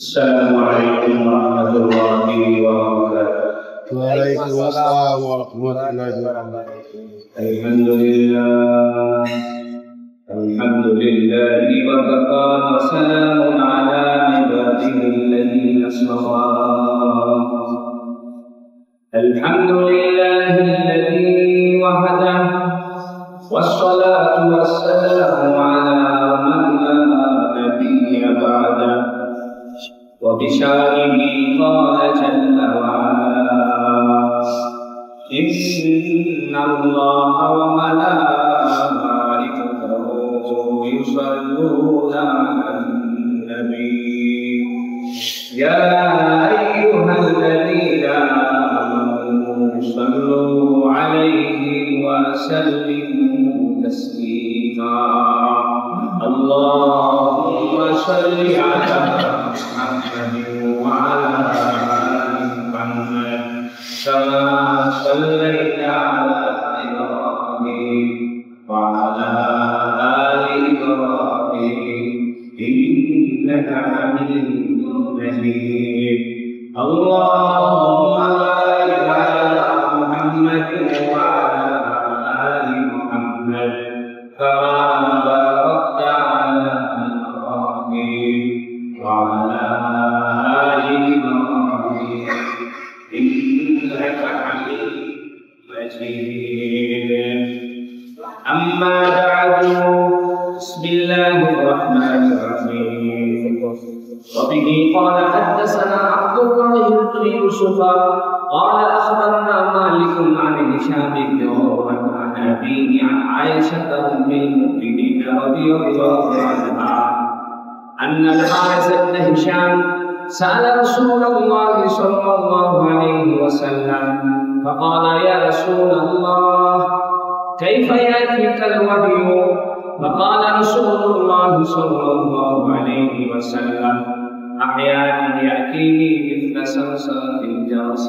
السلام عليكم ورحمة الله وبركاته. وعليكم السلام ورحمة الله وبركاته. الحمد لله وكفى وسلام على عباده الذين اصطفى. الحمد لله الذي وحده والصلاة والسلام على من لا نبي بعده وبشاره قال جل وعلا إن الله وملائكته يصلون على النبي يا أيها الذين آمنوا صلوا عليه وسلموا تسليما. اللهم صل على محمد وعلى آل محمد كما صليت على إبراهيم وعلى آل إبراهيم إنك حميد مجيد. اللهم بارك على محمد وعلى آل محمد كما باركت على إبراهيم وعلى آل إبراهيم إنك حميد مجيد. أما بعد، بسم الله الرحمن الرحيم. وبه قال حدثنا عبد الله بن يوسف قال أخبرنا مالك عن هشام بن عروة عن أبيه عن عائشة أم المؤمنين رضي الله عنها أن الحارث بن هشام سأل رسول الله صلى الله عليه وسلم فقال يا رسول الله كيف يأتيك الوحي؟ فقال رسول الله صلى الله عليه وسلم أحيانا يأتيني مثل سلسلة الجرس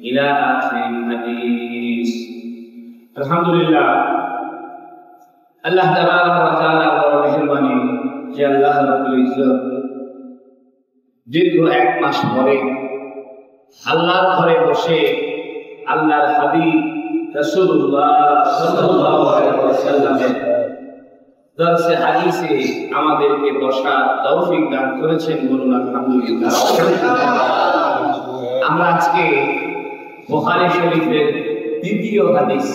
إلى آخر الحديث. الحمد لله আল্লাহ তাবারক ওয়া তাআলা বড় মেহেরবানি যে আল্লাহ রাব্বুল ইজ্জত দীর্ঘ এক মাস পরে আল্লাহর ঘরে বসে আল্লাহর হাবিব রাসূলুল্লাহ সাল্লাল্লাহু আলাইহি ওয়াসাল্লামের দরসে হাদিসে আমাদেরকে বসার তৌফিক দান করেছেন। বলুন আলহামদুলিল্লাহ। আমরা আজকে বুখারী শরীফের দ্বিতীয় হাদিস,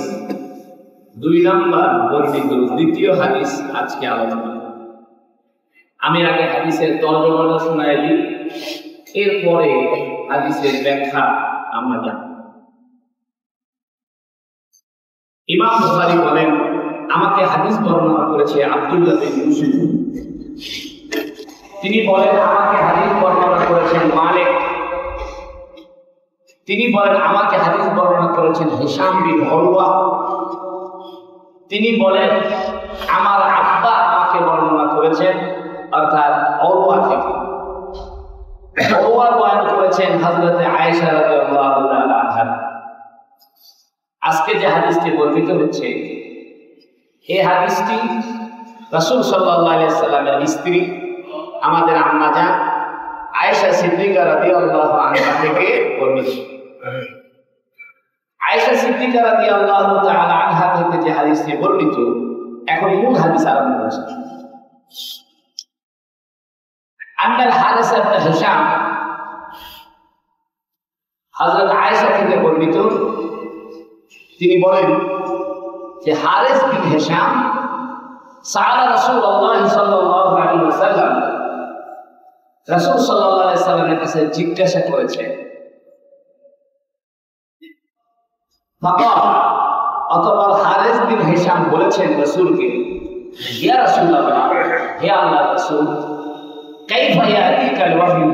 2 নম্বর বর্ণিত দ্বিতীয় হাদিস আজকে আলোচনা। আমি আগে হাদিসের তর্জমা শোনাইলি, এরপরে হাদিসের ব্যাখ্যা আমরা জানব। ইমাম বুখারী বলেন, আমাকে হাদিস বর্ণনা করেছে আব্দুল্লাহ বিন ইউসুফ। তিনি বলেন আমাকে হাদিস বর্ণনা করেছেন মালিক। তিনি বলেন আমাকে হাদিস বর্ণনা করেছেন হিশাম বিন উরওয়া। তিনি বলেন আমার আব্বা আমাকে বর্ণনা করেছেন, অর্থাৎ উরওয়া থেকে। উরওয়া বয়ান করেছেন হযরত আয়েশা রাদিয়াল্লাহু তাআলা আনহা। আজকে যে হাদিসটি বর্ণিত হচ্ছে, এই হাদিসটি রাসূল সাল্লাল্লাহু আলাইহি সাল্লামের স্ত্রী আমাদের আম্মা জান আয়েশা সিদ্দিকা রাদিয়াল্লাহু আনহা থেকে বর্ণিত। আয়েশা সিদ্দিকা রাদিয়াল্লাহু তাআলা আনহা থেকে যে হাদিসটি বর্ণিত, এখন মূল হাদিস আরম্ভ হচ্ছে। আন্নাল হারিস ইবনে হিশাম হযরত আয়েশা থেকে বর্ণিত, তিনি বলেন যে হারিস বিন হিশাম সাআলা রাসূলুল্লাহ সাল্লাল্লাহু আলাইহি ওয়াসাল্লাম, রাসূল সাল্লাল্লাহু আলাইহি ওয়াসাল্লামের কাছে জিজ্ঞাসা করেছে। অতঃপর হারিস বিন হিশাম বলেছেন রাসূলকে, ইয়া রাসূলুল্লাহ, হে আল্লাহর রাসূল, কাইফা ইয়াতিকাল ওয়াহয়ু,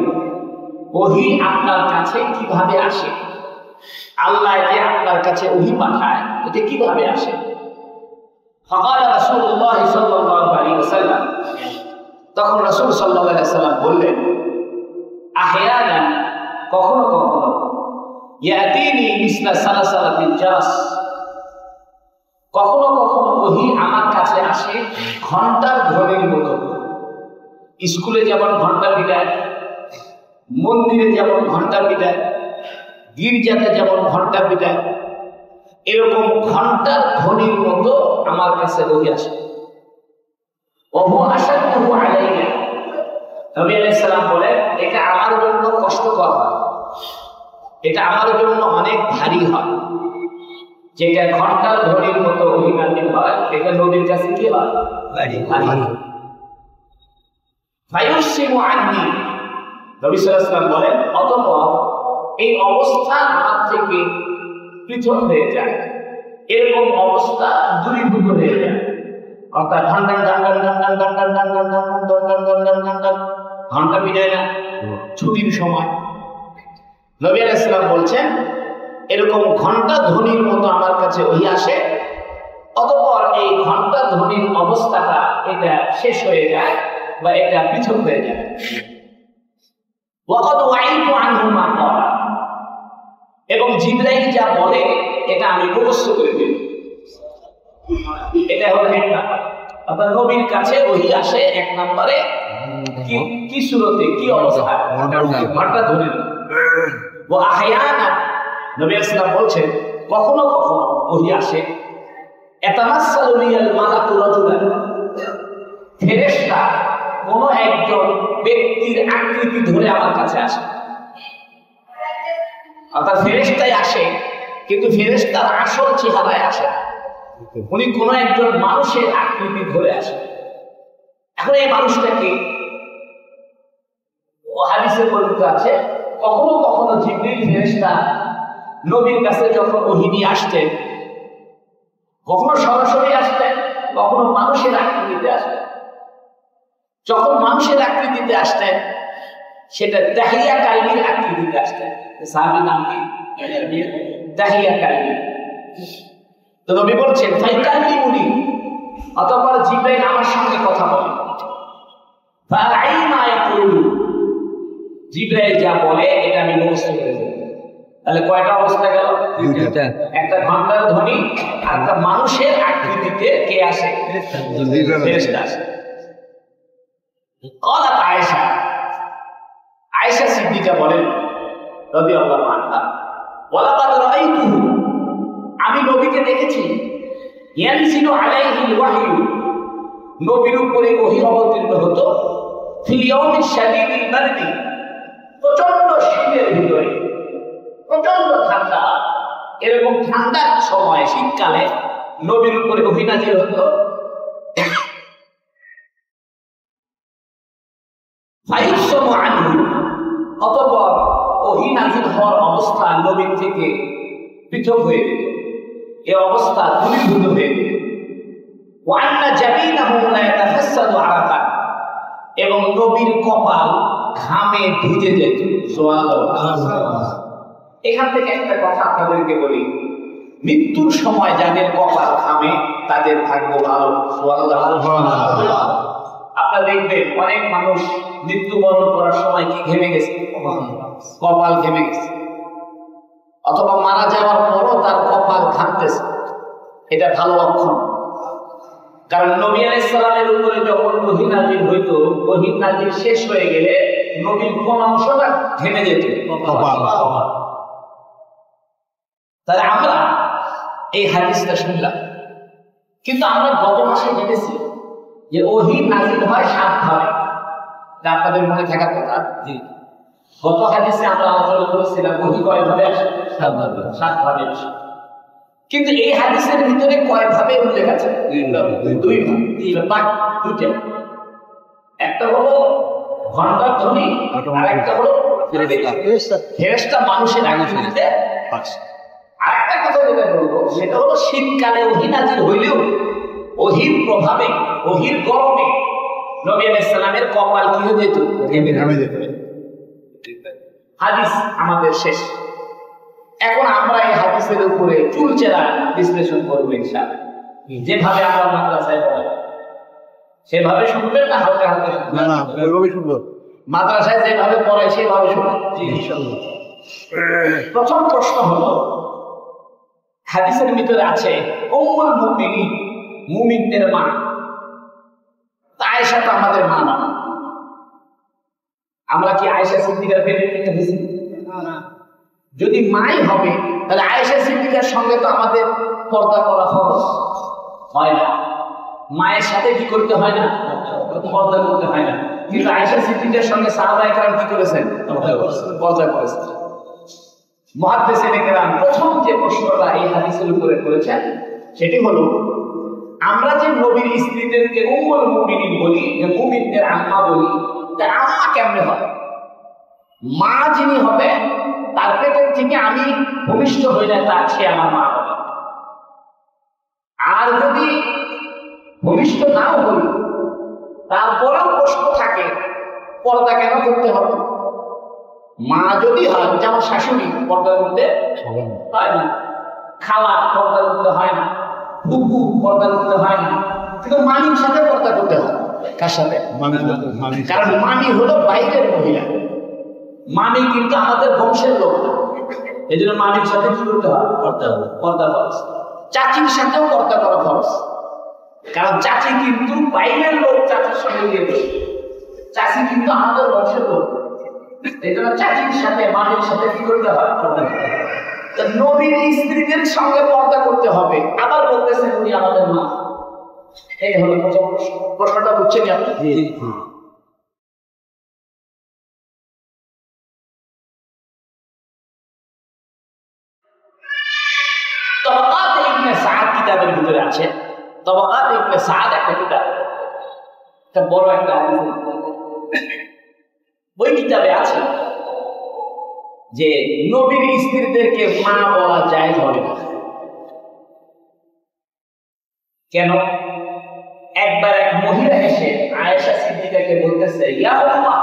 ওহী আপনার কাছে কিভাবে আসে? আল্লাহ যে আপনার কাছে ওহী পাঠায়, এটা কিভাবে আসে? ফাকাল রাসূলুল্লাহ সাল্লাল্লাহু আলাইহি ওয়াসাল্লাম, তখন রাসূল সাল্লাল্লাহু আলাইহি ওয়াসাল্লাম বললেন, আহয়ানান, কখনো কখনো, ইয়াতিনি মিসলা সালাসালাতিল জারাস, কখনো কখনো ওহী আমার কাছে আসে ঘন্টার ধ্বনির মতো। স্কুলে যেমন ঘন্টা পিটায়, মন্দিরে যেমন ঘন্টা পিটায়, গির্জাতে যেমন ঘন্টা পিটায়, এরকম ঘন্টার ধ্বনির মতো আমার কাছে ওহী আসে। ওহু আশাদ্দুহু আলাইয়া, নবী আলাইহিস সালাম বলেন এটা আমার জন্য কষ্টকর হয়, এটা আমার জন্য অনেক ভারী হয়। যেটা ঘন্টার ধ্বনির মতো ওহী নাযিল হয়, এটা নবীর কাছে কি হয়? ভারী। ফায়ুসিমু আন্নি, নবী সাল্লাল্লাহু আলাইহি ওয়াসাল্লাম বলেন অতঃপর এই অবস্থা আমার থেকে পৃথক হয়ে যায়, এরকম অবস্থা দূরীভূত হয়ে যায়। অর্থাৎ ঘন্টা পিটায় না ছুটির সময়, নবী আলাইহিস সালাম বলছেন এরকম ঘন্টা ধ্বনির মতো আমার কাছে ওহী আসে, অতঃপর এই ঘন্টা ধ্বনির অবস্থাটা এটা শেষ হয়ে যায় বা এটা পৃথক হয়ে যায়। ওয়াকাদ ওয়াইতু আনহু মা ক্বালা, এবং জিবরাইল যা বলে এটা আমি মুখস্থ করে দিই। এটা হলো এক নাম্বার। আপনার নবীর কাছে ওহী আসে এক নম্বরে কি সুরতে, কি অবস্থায়? ঘন্টা ধ্বনির। ও আহয়ানা, নবী সাল্লাল্লাহু বলছেন কখনো কখনো ওহী আসে ইয়াতামাসসালু লিয়াল মালাকু রাজুলান, ফেরেশতা কোন একজন ব্যক্তির আকৃতি ধরে আমার কাছে আসে। অর্থাৎ ফেরেশতাই আসে, কিন্তু ফেরেশতার আসল চেহারায় আসে না, উনি কোন একজন মানুষের আকৃতি ধরে আসে। এখন এই মানুষটাকে ও হাদিসে বর্ণিত আছে কখনো কখনো জিবরিল ফেরেশতা নবীর কাছে যখন ওহী নিয়ে আসতেন, কখনো সরাসরি আসতেন, কখনো মানুষের আকৃতিতে আসতেন। যখন মানুষের আকৃতিতে আসতেন সেটা দাহিয়া কালবির আকৃতিতে আসতেন। সাহাবীর নাম কি? দাহিয়া কালবি। তো নবী বলছেন ফাইকাল্লিমুনি, অতঃপর জিবরাইল আমার সঙ্গে কথা বলে। ফাআইমা ইয়াকুলু, জিবরাইল যা বলে এটা আমি মুখস্থ করে দেব। তাহলে কয়টা অবস্থা গেল? দুইটা। একটা ঘন্টার ধ্বনি আর একটা মানুষের আকৃতিতে কে আসে? ফেরেশতা আসে। ক্বালাত আয়েশা, আয়েশা সিদ্দিকা বলেন রাদিয়াল্লাহু আনহা, ওয়ালাকাদ রাআইতুহু, আমি নবীকে দেখেছি, ইয়ানজিলু আলাইহিল ওয়াহয়ু, নবীর উপরে ওহী অবতীর্ণ হতো, ফিল ইয়াউমিশ শাদীদিল বারদি, প্রচন্ড শীতের ভিতরে, প্রচন্ড ঠান্ডা, এরকম ঠান্ডার সময় শীতকালে নবীর উপরে ওহী নাযিল হতো। ফায়ুসসামু আনহু, অতঃপর ওহী নাযিল হওয়ার অবস্থা নবীর থেকে পৃথক হয়ে যেত, এই অবস্থা দূরীভূত হয়ে যেত। ওয়া আন্না জাবিনাহু লা ইয়াতাফাসসাদু আরাকান, এবং নবীর কপাল ঘামে ভিজে যেত। সুবহানাল্লাহ। এখান থেকে একটা কথা আপনাদেরকে বলি, মৃত্যুর সময় যাদের কপাল ঘামে তাদের ভাগ্য ভালো। সুবহানাল্লাহ। আপনারা দেখবেন অনেক মানুষ মৃত্যুবরণ করার সময় কি ঘেমে গেছে? কপাল ঘেমে গেছে, অথবা মারা যাওয়ার পরও তার কপাল ঘামতেছে, এটা ভালো লক্ষণ। কারণ নবী আলাইহিস সালামের উপরে যখন ওহী নাযিল হইতো, ওহী নাযিল শেষ হয়ে গেলে নবীর কোন অংশটা ঘেমে যেত? কপাল। তাহলে আমরা এই হাদিসটা শুনলাম, কিন্তু আমরা গত মাসে জেনেছি যে ওহী নাযিল হয় 7 ভাবে। এটা আপনাদের মনে থাকার কথা। জি, গত হাদিসে আমরা আলোচনা করেছিলাম ওহী কয় ভাবে আসে? 7 ভাবে আসে। কিন্তু এই হাদিসের ভিতরে কয় ভাবে উল্লেখ আছে? 2 ভাবে। দুইটা, একটা হলো ঘন্টার ধ্বনি, আর একটা হলো ফেরেশতা মানুষের আকৃতিতে আসে। আরেকটা কথা যেটা বলবো সেটা হলো শীতকালে ওহী নাযিল হইলেও ওহীর প্রভাবে, ওহীর গরমে নবী আলাইহিস সালামের কপাল কি হয়ে যেত? ঘেমে যেত। হাদিস আমাদের শেষ। এখন আমরা এই হাদিসের উপরে চুলচেরা বিশ্লেষণ করবো ইনশাআল্লাহ। যেভাবে আমরা মাদ্রাসায় পড়াই সেভাবে শুনবেন না হালকা হালকা? না না, ওইভাবে শুনবো। মাদ্রাসায় যেভাবে পড়াই সেভাবে শুনবেন ইনশাআল্লাহ। প্রথম প্রশ্ন হলো, হাদিসের ভিতরে আছে উম্মুল মুমিনিন, মুমিনদের মা। আয়েশা তো আমাদের মা না, আমরা কি আয়েশা সিদ্দিকার পেটের থেকে বেশি? যদি মাই হবে তাহলে আয়েশা সিদ্দিকার সঙ্গে তো আমাদের পর্দা করা ফরজ হয় না, মায়ের সাথে কি করতে হয় না? পর্দা করতে হয় না। কিন্তু আয়েশা সিদ্দিকার সঙ্গে সাহাবায়ে কেরাম কি করেছেন? পর্দা করেছেন। মুহাদ্দিসিনে কেরাম প্রথম যে প্রশ্নটা এই হাদিসের উপরে করেছেন সেটি হলো, আমরা যে নবীর স্ত্রীদেরকে উম্মুল মুমিনিন বলি, যে মুমিনদের আম্মা বলি, তা আম্মা কেমনে হয়? মা যিনি হবে তার পেটের থেকে আমি ভূমিষ্ঠ হইলে তার সে আমার মা হবে। আর যদি ভূমিষ্ঠ নাও হই তারপরেও প্রশ্ন থাকে পর্দা কেন করতে হবে? মা যদি হয়, যেমন শাশুড়ি পর্দা করতে হয় না, খালা পর্দা করতে হয় না, ফুফু পর্দা করতে হয় না, কিন্তু মামির সাথে পর্দা করতে হয়। কার সাথে? কারণ মামি হলো বাইরের মহিলা, মামি কিন্তু আমাদের বংশের লোক না, এই জন্য মামির সাথে কি করতে হয়? পর্দা ফরজ। চাচির সাথেও পর্দা করা ফরজ, কারণ চাচি কিন্তু বাইরের লোক, চাচির সঙ্গে বিয়ে করে। চাচি কিন্তু আমাদের বংশের লোক, এই জন্য চাচির সাথে মামির সাথে কি করতে হয়? পর্দা করতে হয়। নবীর স্ত্রীদের সঙ্গে পর্দা করতে হবে, আবার বলতেছেন উনি আমাদের মা। এই হলো প্রথম প্রশ্ন। প্রশ্নটা বুঝছেন আপনি? তবাকাত ইবনে সাদ কিতাবের ভিতরে আছে, তবাকাত ইবনে সাদ একটা কিতাব, একটা বড় একটা হাদিস। ওই কিতাবে আছে যে নবীর স্ত্রীদেরকে মা বলা যায় হবে না। কেন? একবার এক মহিলা এসে আয়েশা সিদ্দিকাকে বলতেছে, ইয়া উম্মা,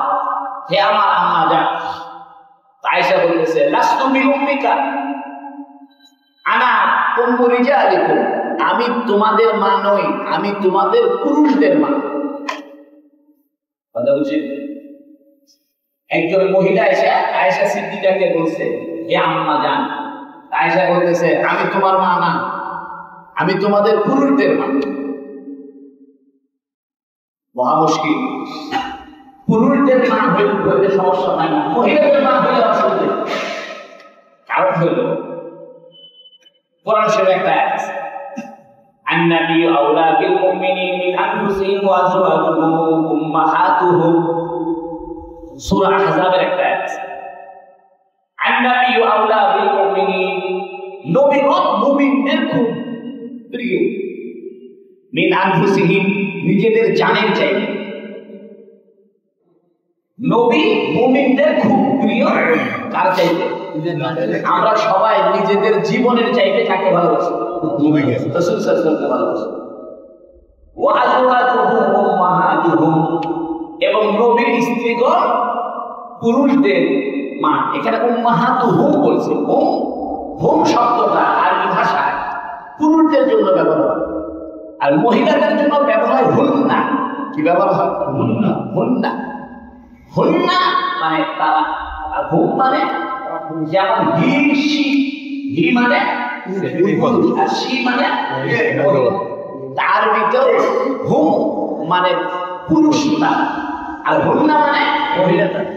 হে আমার আম্মা জান। আয়েশা বলতেছে, লাস্তু বিউম্মিকা, আনা উম্মু রিজালিকুম, আমি তোমাদের মা নই, আমি তোমাদের পুরুষদের মা। কথা বুঝছেন? একজন মহিলা এসে আয়েশা সিদ্দিকাকে বলছে, হে আম্মা জান। আয়েশা বলতেছে, আমি তোমার মা না, আমি তোমাদের পুরুষদের মা। মহা মুশকিল। পুরুষদের মা হইলে সমস্যা হয় না, মহিলাদের মা হইলে অসুবিধা। কারণ হইল কোরআন শরীফে একটা আয়াত আছে, আন-নাবী আওলা বিল মুমিনিন মিন আনফুসিহিম ওয়া আযওয়াজুহুম উম্মাহাতুহুম। সূরা আহজাবের একটা আয়াত আছে, আন-নাবী আওলা বিল মুমিনিন, নবীগণ মুমিনদের খুব প্রিয়, মিন আনফুসিহিম, নিজেদের জানের চাইতে। নবী মুমিনদের খুব প্রিয়, কার চাইতে? আমরা সবাই নিজেদের জীবনের চাইতে কাকে ভালোবাসি? নবীকে, রাসূল সাল্লাল্লাহু আলাইহি ওয়াসাল্লামকে ভালোবাসি। ওয়া আযওয়াজুহুম উম্মাহাতুহুম, এবং নবীর স্ত্রীগণ পুরুষদের মা। এখানে উম্মাহাতুহুম বলছে। হুম শব্দটা আরবি ভাষায় পুরুষদের জন্য ব্যবহার হয়, আর মহিলাদের জন্য ব্যবহার হয় হুন্না। কি ব্যবহার হয়? হুন্না। হুন্না, হুন্না মানে তারা, আর হুম মানে যেমন হি শি, হি মানে আর শি মানে তার ভিতরে হুম মানে পুরুষ তারা, আর হুন্না মানে মহিলা তারা।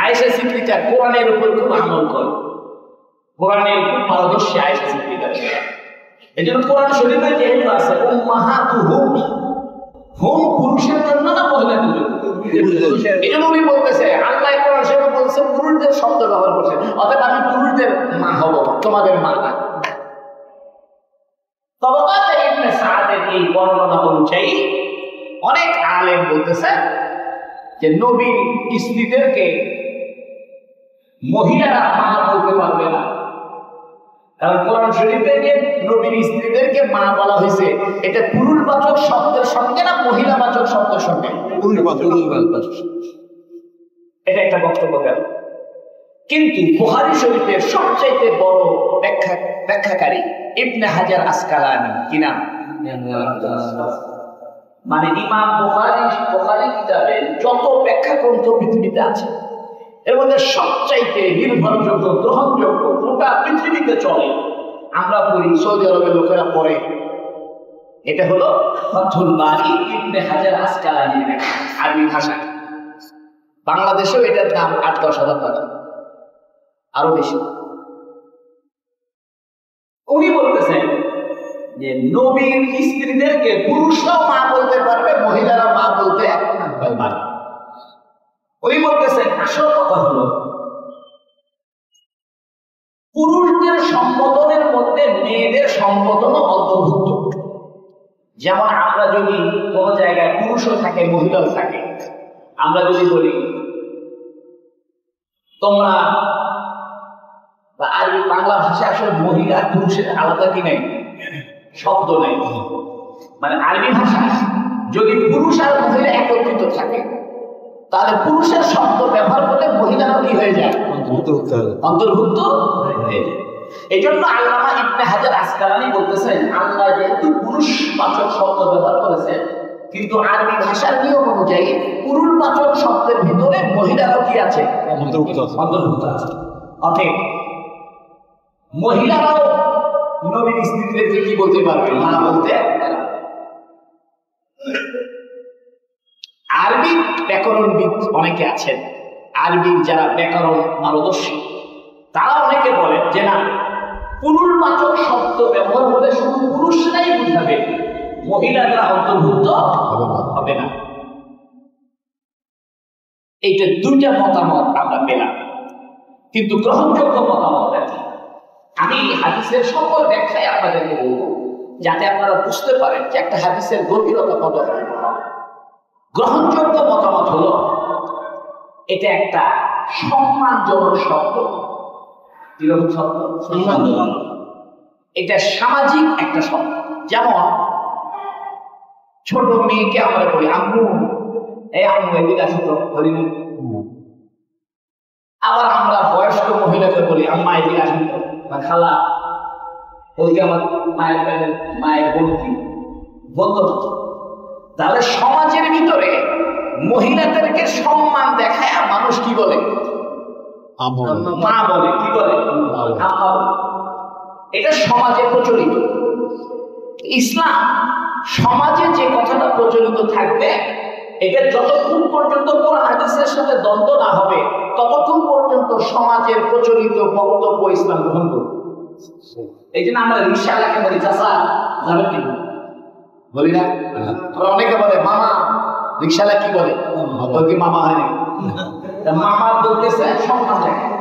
আয়েশা সিদ্দিকা কোরআনের উপর খুব আমল করে, কোরআনের খুব পারদর্শী আয়েশা সিদ্দিকা। এই জন্য কোরআন শরীফে যেহেতু আছে উম্মাহাতুহুম, হুম পুরুষের জন্য না মহিলাদের জন্য? এই জন্য উনি বলতেছে, আল্লাহ কোরআন শরীফে বলছে পুরুষদের শব্দ ব্যবহার করছে, অর্থাৎ আমি পুরুষদের মা হব, তোমাদের মা না। তবাকাত ইবনে সাদের এই বর্ণনা অনুযায়ী অনেক আলেম বলতেছে যে নবীর স্ত্রীদেরকে মহিলারা মা বলতে পারবে না, কারণ কোরআন শরীফে যে নবীর স্ত্রীদেরকে মা বলা হয়েছে এটা পুরুষবাচক শব্দের সঙ্গে না মহিলাবাচক শব্দের সঙ্গে? পুরুষবাচক। এটা একটা বক্তব্য গেল। কিন্তু বুখারী শরীফের সবচাইতে বড় ব্যাখ্যাকারী ইবনে হাজার আসকালানী, কি নাম? মানে ইমাম বুখারী কিতাবে যত ব্যাখ্যা গ্রন্থ পৃথিবীতে আছে এর মধ্যে সবচাইতে নির্ভরযোগ্য, গ্রহণযোগ্য, গোটা পৃথিবীতে চলে, আমরা পড়ি, সৌদি আরবের লোকেরা পড়ে, এটা হলো ফাথুল বারী ইবনে হাজার আসকালানীর ব্যাখ্যা আরবি ভাষায়। বাংলাদেশেও এটার দাম 8-10 হাজার টাকা, আরো বেশি। উনি বলতেছেন যে নবীর স্ত্রীদেরকে পুরুষরাও মা বলতে পারবে, মহিলারা মা বলতে পারবে। উনি বলতেছেন আসল কথা হলো পুরুষদের সম্বোধনের মধ্যে মেয়েদের সম্বোধনও অন্তর্ভুক্ত। যেমন আমরা যদি কোন জায়গায় পুরুষও থাকে মহিলাও থাকে, আমরা যদি বলি তোমরা, আর বাংলা ভাষায় আসলে মহিলা পুরুষের আলাদা কি নাই, শব্দ নাই। মানে আরবি ভাষায় যদি পুরুষ আর মহিলা একত্রিত থাকে তাহলে পুরুষের শব্দ ব্যবহার করলে মহিলারাও কি হয়ে যায়, অন্তর্ভুক্ত হয়ে যায়। এই জন্য আল্লামা ইবনে হাজার আসকালানী বলতেছেন আল্লাহ যেহেতু পুরুষবাচক শব্দ ব্যবহার করেছেন, কিন্তু আরবি ভাষার নিয়ম অনুযায়ী পুরুষবাচক শব্দের ভিতরে মহিলারাও কি আছে, অন্তর্ভুক্ত আছে। অতএব মহিলারাও নবীর স্ত্রীদেরকে কি বলতে পারবে, মা বলতে। আরবি ব্যাকরণবিদ অনেকে আছেন, আরবি যারা ব্যাকরণ পারদর্শী তারা অনেকে বলেন যে না, পুরুষবাচক শব্দ ব্যবহার হলে শুধু পুরুষরাই বুঝাবে, মহিলারা অন্তর্ভুক্ত হবে না। এইটা দুইটা মতামত আমরা পেলাম, কিন্তু গ্রহণযোগ্য মতামত আছে। আমি হাদিসের সকল ব্যাখ্যায় আপনাদেরকে বলবো যাতে আপনারা বুঝতে পারেন যে একটা হাদিসের গভীরতা কত। গ্রহণযোগ্য মতামত হলো এটা একটা সম্মানজনক শব্দ। কিরকম শব্দ? সম্মানজনক। এটা সামাজিক একটা শব্দ। যেমন ছোট মেয়েকে আমরা বলি আম্মু, এই আম্মু এদিকে আসো তো, বলিনি? আবার আমরা বয়স্ক মহিলাকে বলি আম্মা এদিকে আসেন তো, বা খালা, ওইদিকে আমার মায়ের বোনকে বলতো। তাহলে সমাজের ভিতরে মহিলাদেরকে সম্মান দেখায় মানুষ কি বলে, মা বলে, কি বলে, আম্মা বলে। এটা সমাজে প্রচলিত। ইসলাম সমাজে যে কথাটা প্রচলিত থাকবে, এটা যতক্ষণ পর্যন্ত কোরআন হাদিসের সাথে দ্বন্দ্ব না হবে ততক্ষণ পর্যন্ত সমাজের প্রচলিত বক্তব্য ইসলাম গ্রহণ করবে। এই জন্য আমরা রিকশাওয়ালাকে বলি চাচা যাবেন কি, বলি না? অনেকে বলে মামা, রিকশাওয়ালা কি বলে, কি মামা হয়নি? মামা বলতেছে সম্মান দেখায়,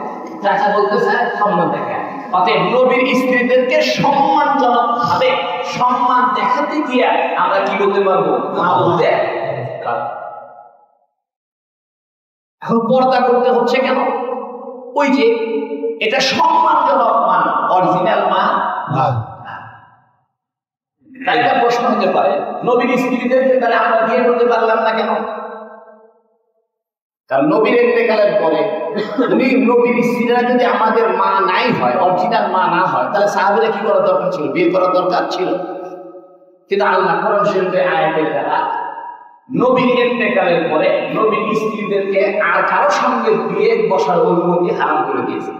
চাচা বলতেছে সম্মান দেখায়। অতএব নবীর স্ত্রীদেরকে সম্মানজনক ভাবে সম্মান দেখাতে গিয়ে আমরা কি বলতে পারবো, মা বলতে। এখন পর্দা করতে হচ্ছে কেন? ওই যে এটা সম্মানজনক মা, অরিজিনাল মা। তাই একটা প্রশ্ন হতে পারে নবীর স্ত্রীদেরকে তাহলে আমরা বিয়ে করতে পারলাম না কেন? কারণ নবীর ইন্তেকালের পরে উনি নবীর স্ত্রীরা যদি আমাদের মা নাই হয়, অরিজিনাল মা না হয়, তাহলে সাহাবীরা কি করার দরকার ছিল, বিয়ে করার দরকার ছিল। কিন্তু আল্লাহ কোরআন শরীফে আয়াতের দ্বারা নবীর ইন্তেকালের পরে নবীর স্ত্রীদেরকে আর কারো সঙ্গে বিয়ে বসার অনুমতি হারাম করে দিয়েছে,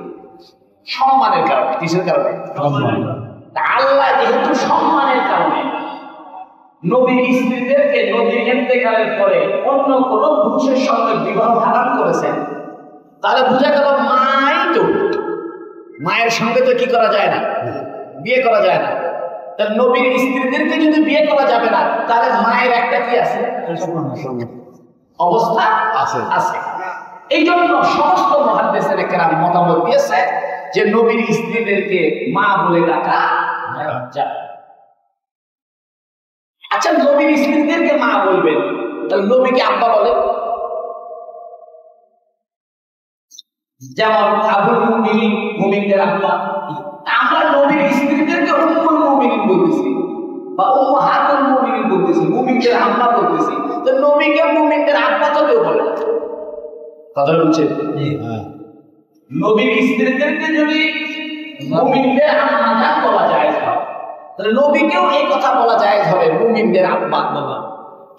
সম্মানের কারণে। কিসের কারণে? আল্লাহ যেহেতু সম্মানের কারণে নবীর স্ত্রীদেরকে নবীর ইন্তেকালের পরে অন্য কোন পুরুষের সঙ্গে বিবাহ হারাম করেছেন, তাহলে বোঝা গেল মাই তো, মায়ের সঙ্গে তো কি করা যায় না, বিয়ে করা যায় না। তাহলে নবীর স্ত্রীদেরকে যদি বিয়ে করা যাবে না, তাহলে মায়ের একটা কি আছে, অবস্থা আছে। এই জন্য সমস্ত মুহাদ্দিসিনে কেরাম মতামত দিয়েছে যে নবীর স্ত্রীদেরকে মা বলে ডাকা যায়। আচ্ছা, নবীর স্ত্রীদেরকে মা বলবেন, তাহলে নবীকে আব্বা বলে। যেমন আবুল মুমিনিন, মুমিনদের আব্বা। আমরা নবীর স্ত্রীদেরকে উম্মুল মুমিনিন বলতেছি বা উম্মাহাতুল মুমিনিন বলতেছি, মুমিনদের আব্বা বলতেছি। তো নবীকে মুমিনদের আব্বা তো কেউ বলে না। কথা বলছেন? নবীর স্ত্রীদেরকে যদি মুমিনদের আম্মা বলা যায় তাহলে নবীকেও এই কথা বলা যায় হবে, মুমিনদের আব্বা বাবা।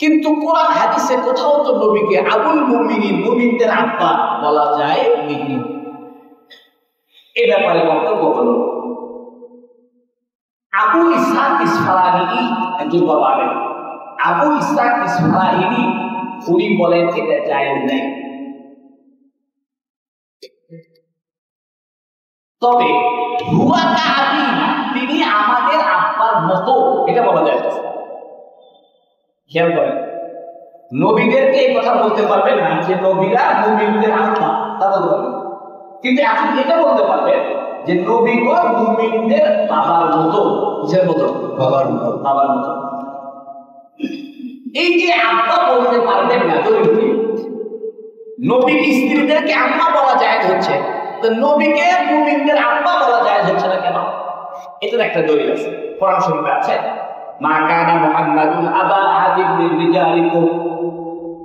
কিন্তু কোরআন হাদিসে কোথাও তো নবীকে আবুল মুমিনিন, মুমিনদের আব্বা বলা যায় নি। এই ব্যাপারে বক্তব্য হলো আবু ইসহাক ইসফারাইনি একজন বাবা আলেম, আবু ইসহাক ইসফারাইনি উনি বলেন এটা জায়েজ নেই। তবে হুয়া কাবিনা, তিনি আমাদের আব্বার মতো, এটা বলা যায়। খেয়াল করেন, নবীদেরকে এই কথা বলতে পারবেন না যে নবীরা মুমিনদের আব্বা, তা বলতে পারবেন, কিন্তু এখন এটা বলতে পারবেন যে নবীগণ মুমিনদের বাবার মতো। কিসের মতো? বাবার মতো। বাবার মতো। এই যে আব্বা বলতে পারবেন না, দলিল নবীর স্ত্রীদেরকে আম্মা বলা যায় হচ্ছে, তো নবীকে মুমিনদের আব্বা বলা যায় হচ্ছে না কেন? এটার একটা দলিল আছে, কোরআন শরীফে আছে, মা কানা মুহাম্মাদুন আবা আহাদিন মিন রিজালিকুম,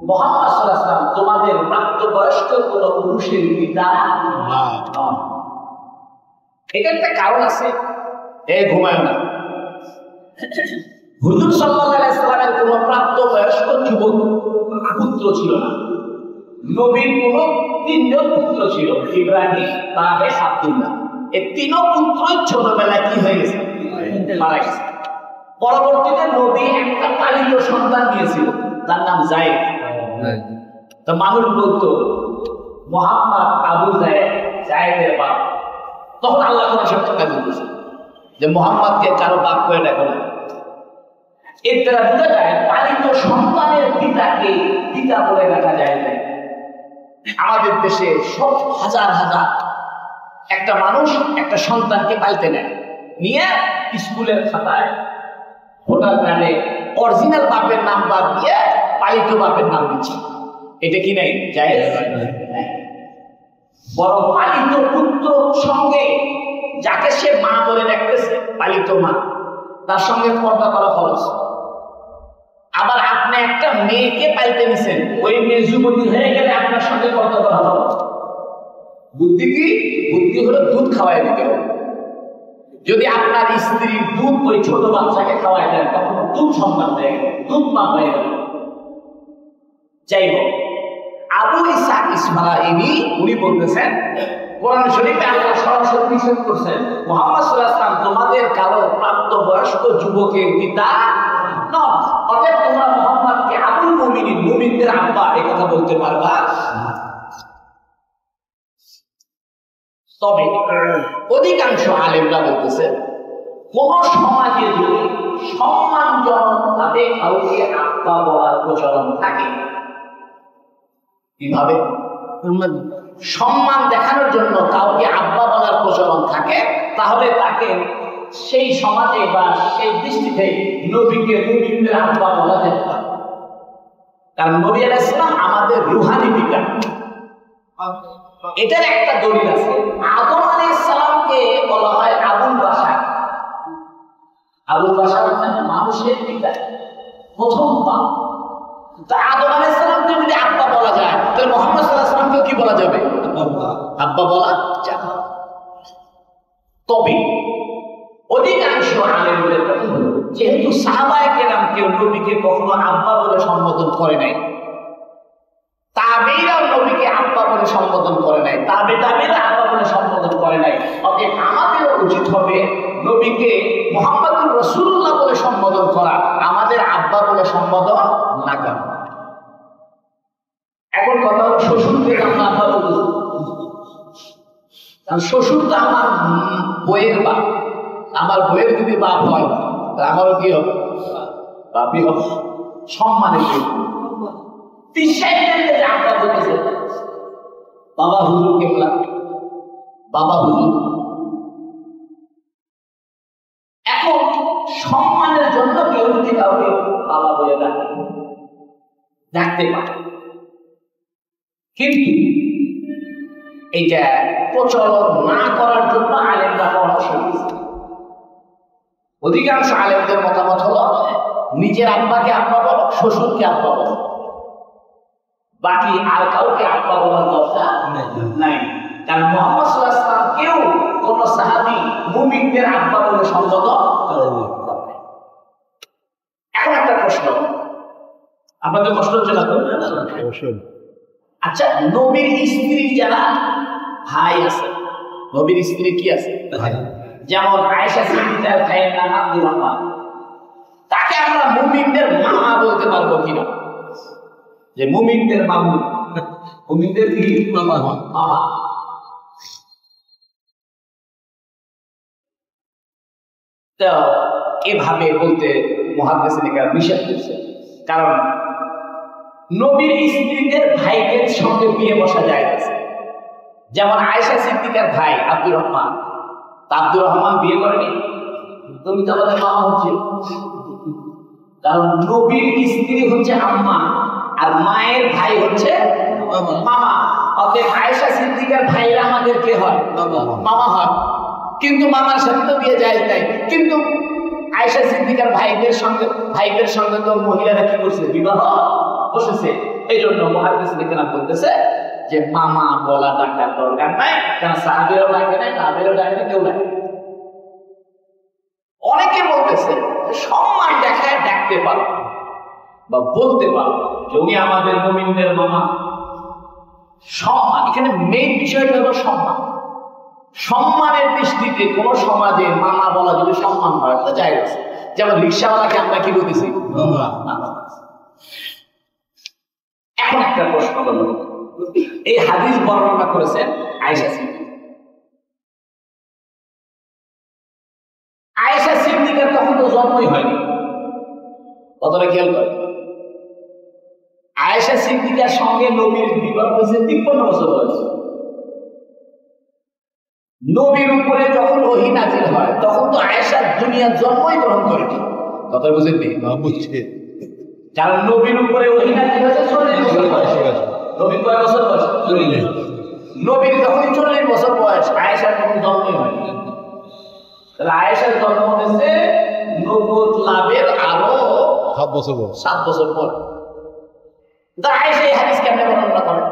মুহাম্মদ সাল্লাল্লাহু আলাইহি ওয়াসাল্লাম তোমাদের প্রাপ্তবয়স্ক কোন পুরুষের পিতা না। এটা একটা কারণ আছে, ঘুমায় না। হুজুর সাল্লাল্লাহু আলাইহি ওয়াসাল্লামের কোন প্রাপ্তবয়স্ক যুবক পুত্র ছিল না। নবীর কোন তিনজন পুত্র ছিল, ইব্রাহিম, তাহের, আব্দুল্লাহ। এই তিন পুত্রই ছোটবেলায় কি হয়ে গেছে? মারা গেছে। পরবর্তীতে নবী একটা পালিত সন্তান দিয়েছিল, তার নাম যায়েদ। তো মানুষ বলতো মুহাম্মদ আবু যায়েদ, যায়েদের বাপ। তখন আল্লাহ কোরআন শরীফে বলতেছে যে মুহাম্মদকে কারো বাপ করে ডাকো না। এর দ্বারা বোঝা যায় পালিত সন্তানের পিতাকে পিতা বলে ডাকা যায় না। আমাদের দেশে সব হাজার হাজার একটা মানুষ একটা সন্তানকে পালতে নেয়, নিয়ে স্কুলের খাতায় ভোটার কার্ডে অরিজিনাল বাপের নাম বাদ দিয়ে পালিত বাপের নাম দিচ্ছে। এটা কি নাই যায়? বরং পালিত পুত্র সঙ্গে যাকে সে মা বলে ডাকতেছে, পালিত মা, তার সঙ্গে পর্দা করা খরচ। আবার আপনি একটা মেয়েকে পাইতে নিছেন, ওই মেয়ে যুবতী হয়ে গেলে আপনার সঙ্গে পর্দা করা খরচ। বুদ্ধি কি? বুদ্ধি হলো দুধ খাওয়াই দিতে হবে। যদি আপনার স্ত্রীর দুধ ওই ছোট বাচ্চাকে খাওয়াই দেন, তখন দুধ সম্মান দেয়, দুধ মা হয়ে গেল। যাই হোক, আবু ইসহাক ইসমাঈলী উনি বলতেছেন, কোরআন শরীফে আল্লাহ সরাসরি নিষেধ করছেন মুহাম্মদ সাল্লাল্লাহু আলাইহি ওয়াসাল্লাম তোমাদের কারো প্রাপ্তবয়স্ক যুবকের পিতা নন, অতএব তোমরা মুহাম্মদকে আবুল মুমিনিন, মুমিনদের আব্বা, এই কথা বলতে পারবা। তবে অধিকাংশ আলেমরা বলতেছে কোন সমাজে যদি সম্মানজনক ভাবে কাউকে আব্বা বলার প্রচলন থাকে, কিভাবে সম্মান দেখানোর জন্য কাউকে আব্বা বলার প্রচলন থাকে, তাহলে তাকে সেই সমাজে বা সেই দৃষ্টিতে নবীকে মুমিনদের আব্বা বলা যেতে পারে। কারণ নবী আলাইহিস সালাম আমাদের রুহানি পিতা। এটার একটা দলিল আছে, আদম আলাইহিস সালামকে বলা হয় আবুল বাশার। আবুল বাশার মানে মানুষের পিতা, প্রথম বাপ। তা আদম আলাইহিস সালামকে যদি আব্বা বলা যায়, তাহলে মুহাম্মদ সাল্লাল্লাহু আলাইহি ওয়াসাল্লামকে কি বলা যাবে? আব্বা বলা যাবে। তবে অধিকাংশ আলেমদের কথা হলো, যেহেতু সাহাবায়ে কেরাম কেউ নবীকে কখনো আব্বা বলে সম্বোধন করে নাই, তাবেঈরাও নবীকে আব্বা বলে সম্বোধন করে নাই, তাবেঈরা আব্বা বলে সম্বোধন করে নাই, অতএব আমাদেরও উচিত হবে নবীকে মুহাম্মদুর রাসূলুল্লাহ বলে সম্বোধন করা, আমাদের আব্বা বলে সম্বোধন না করা। এখন কথা হলো, শ্বশুরকে আমরা আব্বা বলতেছি, কারণ শ্বশুর তো আমার বইয়ের বাপ। আমার বইয়ের যদি বাপ হয়, আমারও কি হবে? বাপই হবে। সম্মানে আব্বা বলতেছে বাবা হুজুর কেবলা, বাবা হুজুর। এখন সম্মানের জন্য কেউ যদি কাউকে বাবা বলে ডাকতে পারে, কিন্তু এটা প্রচলন না করার জন্য আলেমরা পরামর্শ দিয়েছে। অধিকাংশ আলেমদের মতামত হলো নিজের আব্বাকে আব্বা বলো, শ্বশুরকে আব্বা বলো, বাকি আর কাউকে আব্বা বলার দরকার নাই। কারণ মুহাম্মদ সাল্লাল্লাহু আলাইহি ওয়াসাল্লাম কেউ কোন সাহাবী মুমিনদের আব্বা বলে সম্বোধন করেনি। এখন একটা প্রশ্ন, আপনাদের কষ্ট হচ্ছে না? আচ্ছা, নবীর স্ত্রী যারা ভাই আছে, নবীর স্ত্রী কি আছে? যেমন আয়েশা সিদ্দিকার ভাইয়ের নাম আব্দুর রহমান, তাকে আমরা মুমিনদের মামা বলতে পারবো কিনা? যে মুমিনদের মামু, মুমিনদের কি মামা? তো এভাবে বলতে মুহাদ্দিসিনরা নিষেধ করেছে, কারণ নবীর স্ত্রীদের ভাইদের সঙ্গে বিয়ে বসা যায় না। যেমন আয়েশা সিদ্দিকার ভাই আব্দুর রহমান, আব্দুর রহমান বিয়ে করেনি, তুমি তো আমাদের মামা হচ্ছে, কারণ নবীর স্ত্রী হচ্ছে আম্মা আর মায়ের ভাই হচ্ছে মামা। অতএব আয়েশা সিদ্দিকার ভাইরা আমাদের কে হয়? মামা হয়। কিন্তু মামার সাথে তো বিয়ে যায় নাই, কিন্তু আয়েশা সিদ্দিকার ভাইদের সঙ্গে তো মহিলারা কি করছে? বিবাহ বসেছে। এই জন্য মুহাদ্দিসিনরা বলতেছে যে মামা বলা ডাকার দরকার নাই, কারণ সাহাবীরাও ডাকে নাই, তাবেঈরাও ডাকে নাই, কেউ ডাকে। অনেকে বলতেছে সম্মান দেখায় ডাকতে পারো বা বলতে পারো যে উনি আমাদের মুমিনদের মামা। সম্মান, এখানে মেইন বিষয়টা হলো সম্মান। সম্মানের দৃষ্টিতে কোন সমাজে মামা বলা যদি সম্মান হয় তো জায়েজ আছে। যেমন রিকশাওয়ালাকে আমরা কি বলতেছি? এখন একটা প্রশ্ন হলো, এই হাদিস বর্ণনা করেছেন আয়েশা সিদ্দিকা। আয়েশা সিদ্দিকার তখন তো জন্মই হয়নি, কতটা খেয়াল করে। আয়েশা সিদ্দিকার সঙ্গে নবীর বিবাহ হয়েছে 53 বছর বয়স। নবীর উপরে যখন ওহী নাযিল হয় তখন তো আয়েশা দুনিয়ার জন্মই গ্রহণ করেনি, কথা বুঝেননি? বুঝছে। কারণ নবীর উপরে ওহী নাযিল হয়েছে 40 বছর বয়সে। নবীর কয় বছর বয়স? 40। নবীর যখন 40 বছর বয়স, আয়েশার তখন জন্মই হয়নি। তাহলে আয়েশার জন্ম হয়েছে নবুয়ত লাভের আরো 7 বছর পর। 7 বছর পর। আয়েশা এই হাদিস কেমনে বর্ণনা করেন?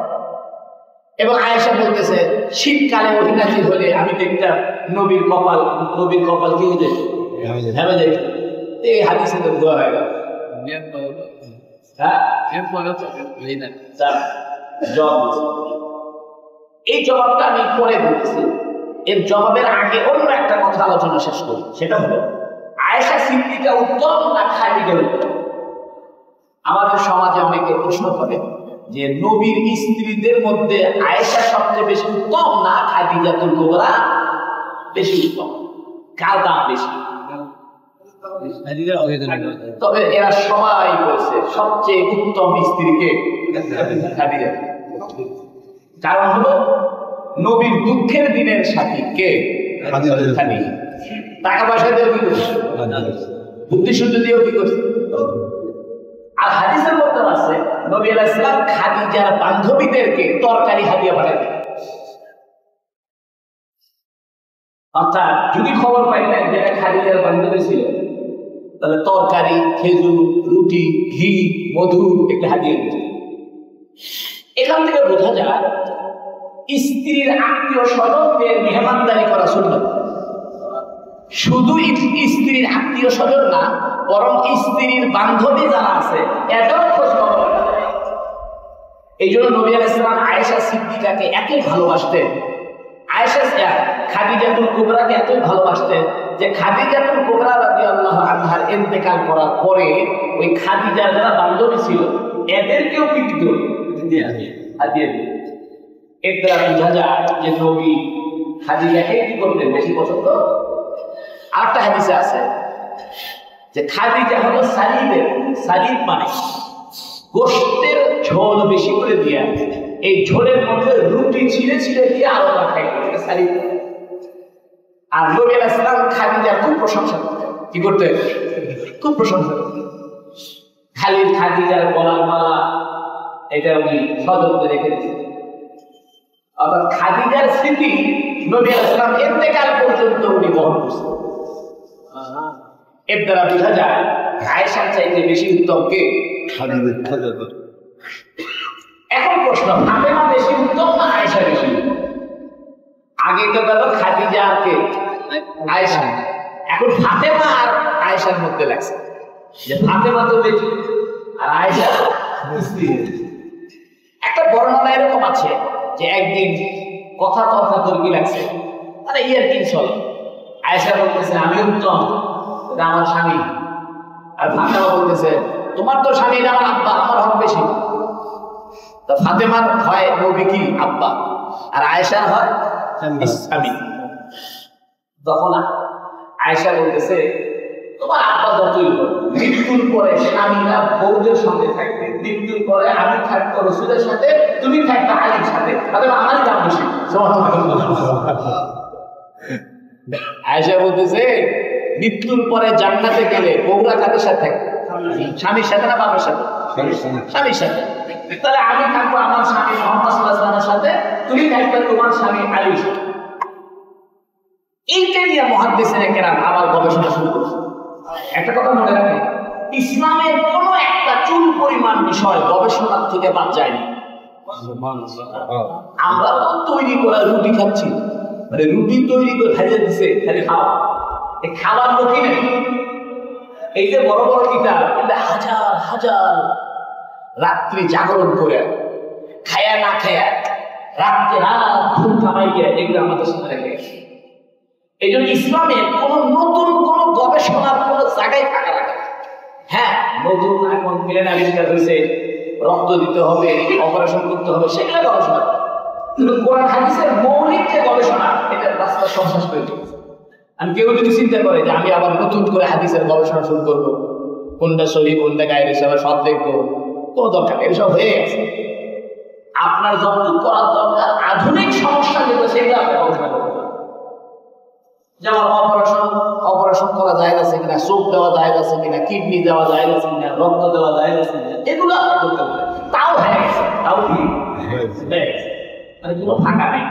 এবং আয়েশা বলতেছে শীতকালে ওহী নাযিল হলে আমি দেখতাম নবীর কপাল কি হয়ে যেত? হেমে যেত। এই হাদিসে তো দোয়া হয়ে গেল। এই জবাবটা আমি পরে বলতেছি। এর জবাবের আগে অন্য একটা কথা আলোচনা শেষ করি, সেটা হলো আয়েশা সিদ্দিকা উত্তম না খাদিজা উত্তম? আমাদের সমাজে অনেকে প্রশ্ন করে যে নবীর স্ত্রীদের মধ্যে আয়েশা সবচেয়ে বেশি উত্তম না খাদিজাতুল কুবরা বেশি উত্তম? কার দাম বেশি? তবে এরা সবাই বলছে সবচেয়ে উত্তম স্ত্রীকে খাদিজা। কারণ হলো নবীর দুঃখের দিনের সাথী কে? খাদিজা। টাকা পয়সা দিয়েও কি করছে? বুদ্ধি শুদ্ধি দিয়েও কি করছে? আর হাদিসের মধ্যে আছে নবী আলাইহিস সালাম খাদিজার বান্ধবীদেরকে তরকারি হাদিয়া পাঠাতেন। অর্থাৎ যদি খবর পাইতেন যে খাদিজার বান্ধবী ছিল, তাহলে তরকারি, খেজুর, রুটি, ঘি, মধু একটা হাদিয়া দিতেন। এখান থেকে বোঝা যায় স্ত্রীর আত্মীয় স্বজনদের মেহমানদারি করা সুন্নাত। শুধু স্ত্রীর আত্মীয় স্বজন না, বরং স্ত্রীর বান্ধবী যারা আছে এটাও খোঁজ খবর রাখা। এই জন্য নবী আলাইহিস সালাম আয়েশা সিদ্দিকাকে এতই ভালোবাসতেন, খাদিজাতুল কুবরাকে এতই ভালোবাসতেন যে খাদিজাতুল কুবরা রাদিয়াল্লাহু আনহার ইন্তেকাল করার পরে ওই খাদিজার যারা বান্ধবী ছিল এদেরকেও কিন্তু হাদিয়া দিতেন। এর দ্বারা বোঝা যায় যে নবী খাদিজাকে কি করতেন? বেশি পছন্দ। আরেকটা হাদিসে আছে যে খাদিজা হলো সালিদ মানে গোশতের ঝোল বেশি করে দিয়া এই ঝোলের মধ্যে রুটি ছিঁড়ে দিয়ে আরো খাই সালিদ। আর নবী আলাইহিস সালাম খাদিজার খুব প্রশংসা করতেন। কি করতেন? খুব প্রশংসা করতেন। খাদিজার গলার মালা এটা উনি সযত্নে রেখে দিয়েছেন। অর্থাৎ খাদিজার স্মৃতি নবী আলাইহিস সালাম ইন্তেকাল পর্যন্ত উনি বহন করছেন। এর দ্বারা বোঝা যায় আয়েশার চাইতে বেশি উত্তম কে? খাদিজা। এখন প্রশ্ন, ফাতেমা বেশি উত্তম না আয়েশা বেশি উত্তম? আগে তো গেল খাদিজা আর কে? আয়েশা। এখন ফাতেমা আর আয়েশার মধ্যে লাগছে যে ফাতেমা তো বেশি আর আয়েশা স্ত্রী। একটা বর্ণনা এরকম আছে যে একদিন কথা তর্কি লাগছে, মানে ইয়ার কি চলে, আয়েশা বলতেছে আমি উত্তম, এটা আমার স্বামী। আর ফাতেমা বলতেছে তোমার তো স্বামী, এটা আমার আব্বা, আমার হক বেশি। তো ফাতেমার হয় নবী কি আব্বা, আর আয়েশার হয় স্বামী। তখন আয়েশা বলতেছে তোমার আব্বা যতই হোক মৃত্যুর পরে স্বামীরা বউদের সঙ্গে থাকবে, মৃত্যুর পরে আমি থাকবো রসুলের সাথে, তুমি থাকবে আলীর সাথে, তাহলে আমারই দাম বেশি। আয়েশা বলতেছে মৃত্যুর পরে জান্নাতে গেলে বউরা কাদের সাথে থাকবে? স্বামীর সাথে না বাবার সাথে? স্বামীর সাথে। তাহলে আমি থাকবো আমার স্বামী মুহাম্মদ সাল্লাল্লাহু আলাইহি ওয়াসাল্লামের সাথে, তুমি থাকবে তোমার স্বামী আলীর সাথে। এইটা নিয়ে মুহাদ্দিসিনে কেরাম আবার গবেষণা শুরু করছে। একটা কথা মনে রাখবেন, ইসলামের কোনো একটা চুল পরিমাণ বিষয় গবেষণার থেকে বাদ যায়নি। আমরা তো তৈরি করা রুটি খাচ্ছি, মানে রুটি তৈরি করে খাইয়ে দিচ্ছে খালি খাওয়া, এই খাবার লোকই নেই। এই যে বড় বড় কিতাব, হাজার হাজার রাত্রি জাগরণ করে খায়া না খায়া রাত্রে রাত ঘুম কামাই গিয়ে এগুলো আমাদের সাথে রেখে। এই জন্য ইসলামের কোন নতুন কোন গবেষণার কোন জায়গায় থাকা লাগে। হ্যাঁ, নতুন এখন প্লেন আবিষ্কার হয়েছে, রক্ত দিতে হবে, অপারেশন করতে হবে, সেগুলো গবেষণা। কিন্তু কোরআন হাদিসের মৌলিক যে গবেষণা, এটা রাস্তা সংশ্বাস করে দিয়েছে। আমি কেউ যদি চিন্তা করে যে আমি আবার নতুন করে হাদিসের গবেষণা শুরু করবো, কোনটা সহি কোনটা গায়ের হিসাবে সব দেখবো, কোনো দরকার নেই, এসব হয়ে গেছে। আপনার যতটুকু করার দরকার আধুনিক সমস্যা যেগুলো সেগুলো আপনি গবেষণা করতে পারেন। যেমন অপারেশন করা যায় আছে কিনা, চোখ দেওয়া যায় আছে কিনা, কিডনি দেওয়া যায় আছে কিনা, রক্ত দেওয়া যায় আছে কিনা, এগুলো আপনি করতে পারেন। তাও হয়ে গেছে, তাও কি মানে কোনো ফাঁকা নেই।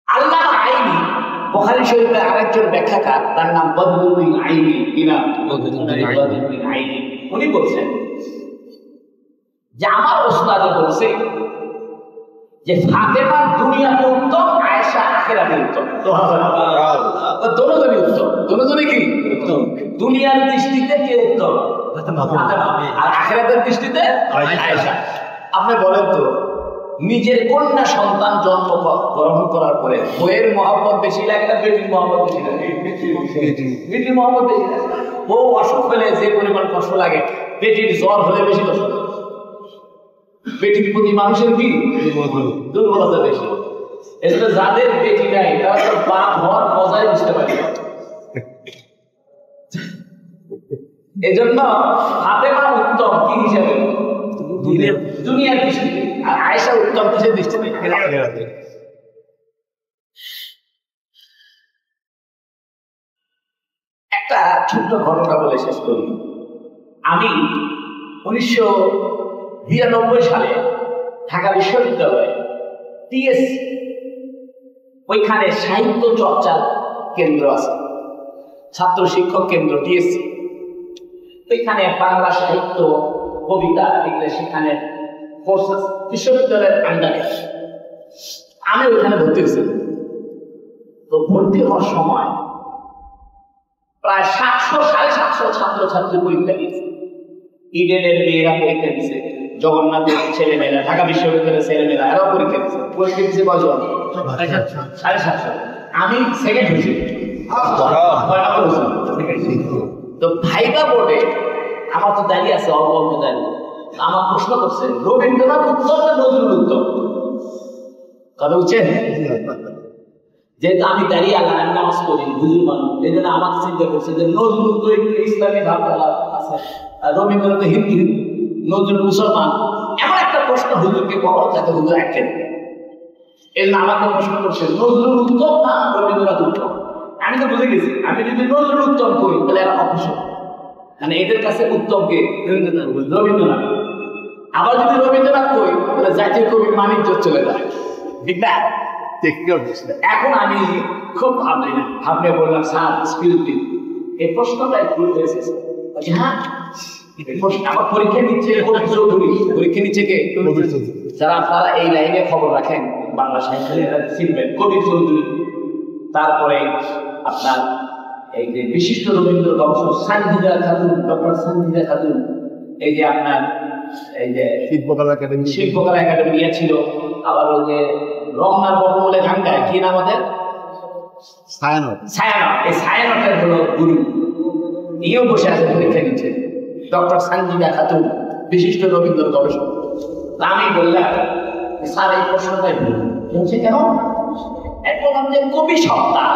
আল্লামা আইনি বুখারী শরীফের আরেকজন ব্যাখ্যাকার, তার নাম বদরুদ্দিন আইনি, কিনা বদরুদ্দিন আইনি, উনি বলছেন যে আমার ওস্তাদে বলছে যে ফাতেমা দুনিয়াতে উত্তম, আয়েশা আখিরাতে উত্তম। দোনোজনই উত্তম। দোনোজনই কি উত্তম? দুনিয়ার দৃষ্টিতে কে উত্তম? ফাতেমা। আর আখিরাতের দৃষ্টিতে আয়েশা। আপনি বলেন তো, নিজের কন্যা সন্তান জন্ম গ্রহণ করার পরে বইয়ের মহব্বত বেশি লাগে না বেটির মহব্বত বেশি লাগে? বেটির মহব্বত বেশি লাগে। বউ অসুখ হলে যে পরিমাণ কষ্ট লাগে, বেটির জ্বর হলে বেশি কষ্ট লাগে। বেটির প্রতি মানুষের কি দুর্বলতা বেশি। এজন্য যাদের বেটি নাই তারা তো বাপ হওয়ার মজাই বুঝতে পারে। এজন্য ফাতেমা উত্তম কি হিসাবে? দুনিয়ার দৃষ্টিতে। আর আয়েশা উত্তম কিসের দৃষ্টিতে? একটা ছোট্ট ঘটনা বলে শেষ করি। আমি 1992 সালে ঢাকা বিশ্ববিদ্যালয়ে টিএসসি, ওইখানে সাহিত্য চর্চার কেন্দ্র আছে, ছাত্র শিক্ষক কেন্দ্র টিএসসি। ওইখানে বাংলা সাহিত্য, কবিতা এগুলো সেখানে বিশ্ববিদ্যালয়ের আন্ডারে। আমি ওইখানে ভর্তি হয়েছিলাম। তো ভর্তি হওয়ার সময় প্রায় 700-750 ছাত্রছাত্রী পরীক্ষা দিয়েছে। ইডেনের মেয়েরা পরীক্ষা দিচ্ছে, জগন্নাথের ছেলেমেয়েরা, ঢাকা বিশ্ববিদ্যালয়ের ছেলেমেয়েরা এরাও পরীক্ষা দিচ্ছে। পরীক্ষা দিচ্ছে কয়জন? 750। আমি সেকেন্ড হয়েছি। তো ভাইবা বোর্ডে আমার তো দাঁড়িয়ে আছে, অল্প অল্প দাঁড়িয়ে। আমার প্রশ্ন করছে রবীন্দ্রনাথ উত্তম না নজরুল উত্তম? কথা বুঝছেন? যেহেতু আমি দাঁড়িয়ে আল্লাহ নামাজ পড়ি, হুজুর মানুষ, এই জন্য আমাকে চিন্তা করছে যে নজরুল তো একটু ইসলামী ভাবধারা আছে, রবীন্দ্রনাথ হিন্দু, নজরুল মুসলমান। এমন একটা প্রশ্ন হুজুরকে পাওয়া যাতে হুজুর আঁকেন। এই জন্য আমাকে প্রশ্ন করছে নজরুল উত্তম না রবীন্দ্রনাথ উত্তম? আমি তো বুঝে গেছি, আমি যদি নজরুল উত্তম করি তাহলে এরা অপছন্দ, মানে এদের কাছে উত্তম কে? রবীন্দ্রনাথ। আবার যদি রবীন্দ্রনাথ করি তাহলে জাতীয় কবির মানিজ্য চলে যায়, ঠিক না? এখন আমি খুব ভাবলে বললাম স্যার স্পিরিট এই প্রশ্নটা একটু হয়েছে। হ্যাঁ, আমার পরীক্ষা নিচ্ছে চৌধুরী, পরীক্ষা নিচ্ছে কে? যারা আপনারা এই লাইনে খবর রাখেন বাংলা সাহিত্যের চিনবেন, কবি চৌধুরী। তারপরে আপনার এই যে বিশিষ্ট রবীন্দ্র গবেষক সানজিদা খাতুন, ডক্টর সানজিদা খাতুন, এই যে আপনার এই যে শিল্পকলা একাডেমি ইয়ে ছিল। আবার ওই যে রমনার বটমূলে ঢাঙ্গায় কি নাম আমাদের? ছায়ানট। এই ছায়ানটের হলো গুরু, ইও বসে আছে পরীক্ষা নিচ্ছে, ডক্টর সানজিদা খাতুন, বিশিষ্ট রবীন্দ্র গবেষক। আমি বললাম স্যার এই প্রশ্নটাই বলছে কেন? এখন যে কবি সত্তা,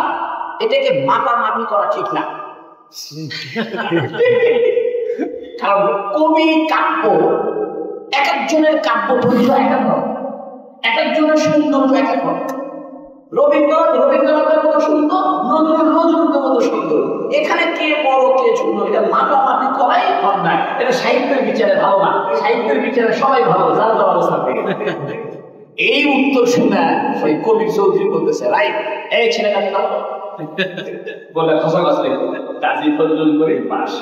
এটাকে মাপামাপি করা ঠিক না। কারণ কবি কাব্য এক একজনের কাব্য পরিচয় এক এক রকম, এক একজনের সৌন্দর্য এক এক রকম। রবীন্দ্রনাথের মতো সুন্দর, নজরুলের মতো সুন্দর। এখানে কে বড় কে ছোট এটা মাপামাপি করাই অন্যায়। এটা সাহিত্যের বিচারে ভালো না, সাহিত্যের বিচারে সবাই ভালো যার যার অবস্থান থেকে। এই উত্তর শুনে ওই কবি চৌধুরী বলতেছে, রাইট, এই ছেলেটাকে নাও বলে খসা গাছ কাজী ফজলুল করিম পাস।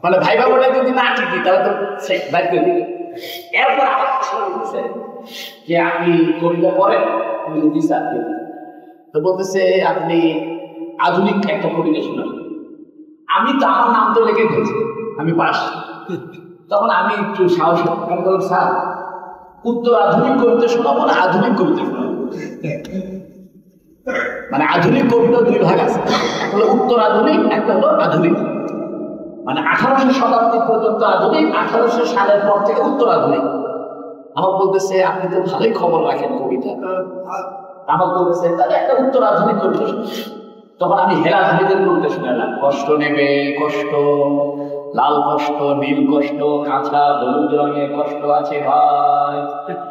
মানে ভাইবা বলে যদি না ঠিকই তাহলে তো বাইর করে দিবে। এরপর আমার বলতেছে যে আপনি কবিতা পড়েন, তো বলতেছে আপনি আধুনিক একটা কবিতা শোনান। আমি তো আমার নাম তো লিখে দিয়েছি, আমি পাস। তখন আমি একটু সাহস বললাম, স্যার উত্তর আধুনিক কবিতা শোনাবো না আধুনিক কবিতা শোনাবো? মানে আধুনিক কবিতা দুই ভাগ আছে, একটা হলো উত্তর আধুনিক, একটা হলো আধুনিক। মানে 1800 শতাব্দী পর্যন্ত আধুনিক, 1800 সালের পর থেকে উত্তর আধুনিক। আমার বলতেছে আপনি তো ভালোই খবর রাখেন কবিতা। আমার বলতেছে তাহলে একটা উত্তর আধুনিক কবিতা। তখন আমি হেরা হাবিদের করতে শুনলাম, কষ্ট নেবে কষ্ট, লাল কষ্ট, নীল কষ্ট, কাঁচা হলুদ রঙে কষ্ট আছে ভাই,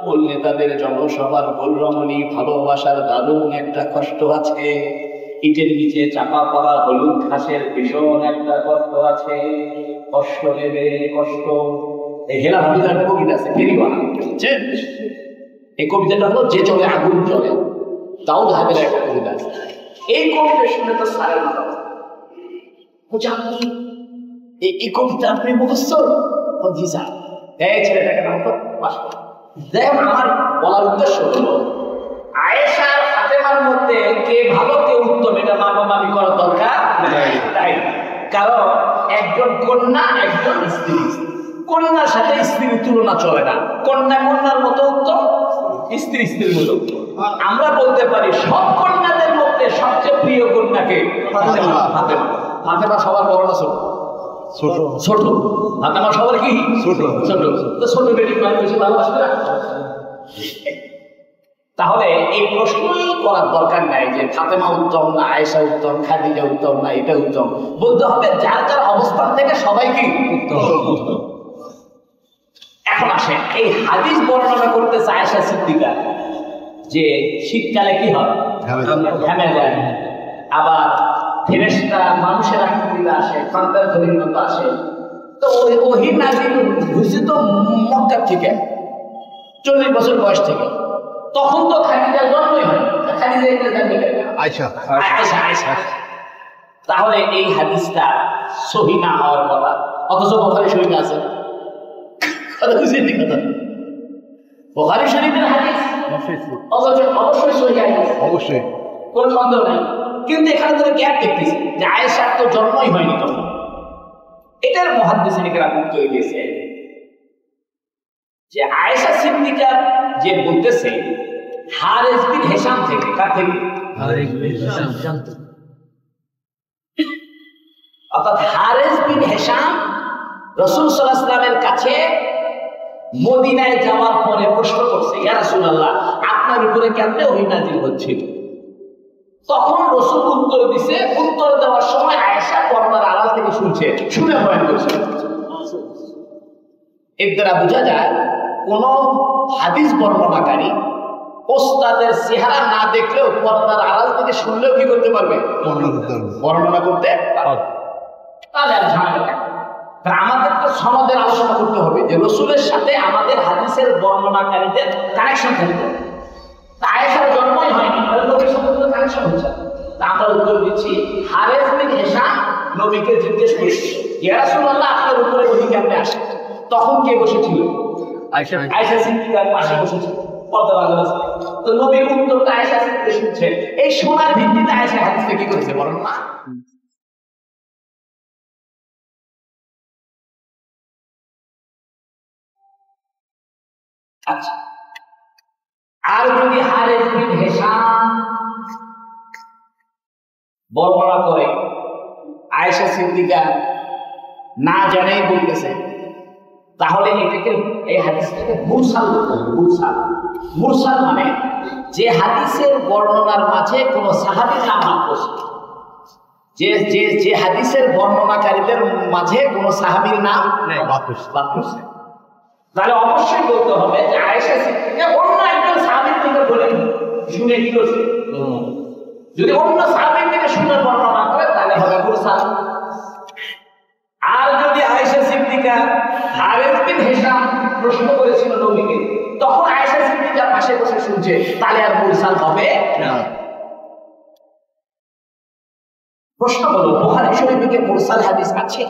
ওল নেতাদের জনসভার গোল রমণী ভালোবাসার দারুণ একটা কষ্ট আছে, ইটের নিচে চাপা পড়া হলুদ ঘাসের ভীষণ একটা কষ্ট আছে, কষ্ট নেবে কষ্ট। এই হেরা হাবিদের একটা কবিতা আছে, ফেরিওয়ালা, বুঝছেন? এই কবিতাটা হলো যে চলে আগুন চলে, দাউদ হাবিদের একটা কবিতা আছে। এই কবিতা শুনে তো স্যারের মাথা আপনি এই কবিতা আপনি মুখস্থ? জি স্যার। এই ছেলেটাকে নাম তো দেখেন, আমার বলার উদ্দেশ্য হলো আয়েশা আর ফাতেমার মধ্যে কে ভালো কে উত্তম এটা মাপামাপি করার দরকার তাই। কারণ একজন কন্যা একজন স্ত্রী, কন্যার সাথে স্ত্রীর তুলনা চলে না। কন্যা কন্যার মতো উত্তম, স্ত্রী স্ত্রীর মতো উত্তম। আমরা বলতে পারি সব কন্যাদের মধ্যে সবচেয়ে প্রিয় কন্যাকে ফাতেমা। ফাতেমা সবার বড় না ছোট? ছোট। ছোট। ফাতেমা সবার কি ছোট? ছোট। তো ছোট বেটি বেশি ভালোবাসবে না? তাহলে এই প্রশ্নই করার দরকার নাই যে ফাতেমা উত্তম না আয়েশা উত্তম, খাদিজা উত্তম না এটা উত্তম। বলতে হবে যার যার অবস্থান থেকে সবাই কি উত্তম। এখন আসেন এই হাদিস বর্ণনা করতেছে আয়েশা সিদ্দিকা যে শীতকালে কি হয়? ঘামে যায়। আবার ফেরেশতা মানুষের আকৃতিতে আসে, সন্তান ধরির মতো আসে। তো ওহী নাযিল হইছে তো মক্কা থেকে 40 বছর বয়স থেকে। তখন তো খাদিজার জন্মই হয়, খাদিজা এটা জানবে আয়েশা। তাহলে এই হাদিসটা সহিহ না হওয়ার কথা, অথচ বুখারী শরীফে আছে। কথা বুঝেনি কথা? বুখারী শরীফের হাদিস অবশ্যই সহিহ হাদিস, অবশ্যই কোনো সন্দেহ নাই। কিন্তু এখানে তো গ্যাপ দেখতেছি যে আয়েশার তো জন্মই হয়নি তখন। এটার মুহাদ্দিসিন কেরাম উত্তর দিয়েছে যে আয়েশা সিদ্দিকা যে বলতেছে হারিস বিন হিশাম থেকে। কার থেকে? হারিস বিন হিশাম। অর্থাৎ হারিস বিন হিশাম রাসূল সাল্লাল্লাহু আলাইহি ওয়াসাল্লামের কাছে মদিনায় যাওয়ার পরে প্রশ্ন করছে, ইয়া রাসূলুল্লাহ আপনার উপরে কেমনে ওহী নাযিল হচ্ছে? তখন রাসূল উত্তর দিছে, উত্তর দেওয়ার সময় আয়েশা পর্দার আড়াল থেকে শুনছে, শুনে বয়ান করছে। এর দ্বারা বোঝা যায় কোন হাদিস বর্ণনাকারী ওস্তাদের চেহারা না দেখলেও পর্দার আড়াল থেকে শুনলেও কি করতে পারবে? বর্ণনা করতে পারবে। তাহলে আর ঝামেলা থাকে। আমাদের তো সনদের আলোচনা করতে হবে যে রাসূলের সাথে আমাদের হাদিসের বর্ণনাকারীদের কানেকশন থাকতে হবে। আয়েশার জন্মই হয়নি, তাহলে নবীর সাথে তো কানেকশন হচ্ছে। তা আমরা উত্তর দিচ্ছি হারিস বিন হিশাম নবীকে জিজ্ঞেস করছে, ইয়া রাসূলুল্লাহ আপনার উপরে ওহী কেমনে আসে? তখন কে বসেছিল? আয়েশা সিদ্দিকার পাশে বসেছিল পর্দার আড়ালে। তো নবীর উত্তরটা আয়েশা সিদ্দিকা শুনছে। এই শোনার ভিত্তিতে আয়েশা হাদিসে কি করেছে বলেন না? আচ্ছা, আর যদি হারিস বিন হিশাম বর্ণনা করে আয়েশা সিদ্দিকা না জানেই বলতেছে, তাহলে এটাকে এই হাদিসটাকে মুরসাল বলতে হবে। মুরসাল মুরসাল মানে যে হাদিসের বর্ণনার মাঝে কোনো সাহাবীর নাম বাদ করছে, যে হাদিসের বর্ণনাকারীদের মাঝে কোনো সাহাবীর নাম বাদ করছে, তাহলে অবশ্যই বলতে হবে যে আয়েশা সিদ্দিকা অন্য একজন সাহাবীর থেকে বলে শুনে কি করছে। যদি অন্য সাহাবীর থেকে শুনে বর্ণনা করে তাহলে হবে মুরসাল। আর যদি আয়েশা সিদ্দিকা হারিস বিন হিশাম প্রশ্ন করেছিল নবীকে, তখন আয়েশা সিদ্দিকার পাশে বসে শুনছে, তাহলে আর মুরসাল হবে না। প্রশ্ন হলো, বুখারী শরীফে মুরসাল হাদিস আছে?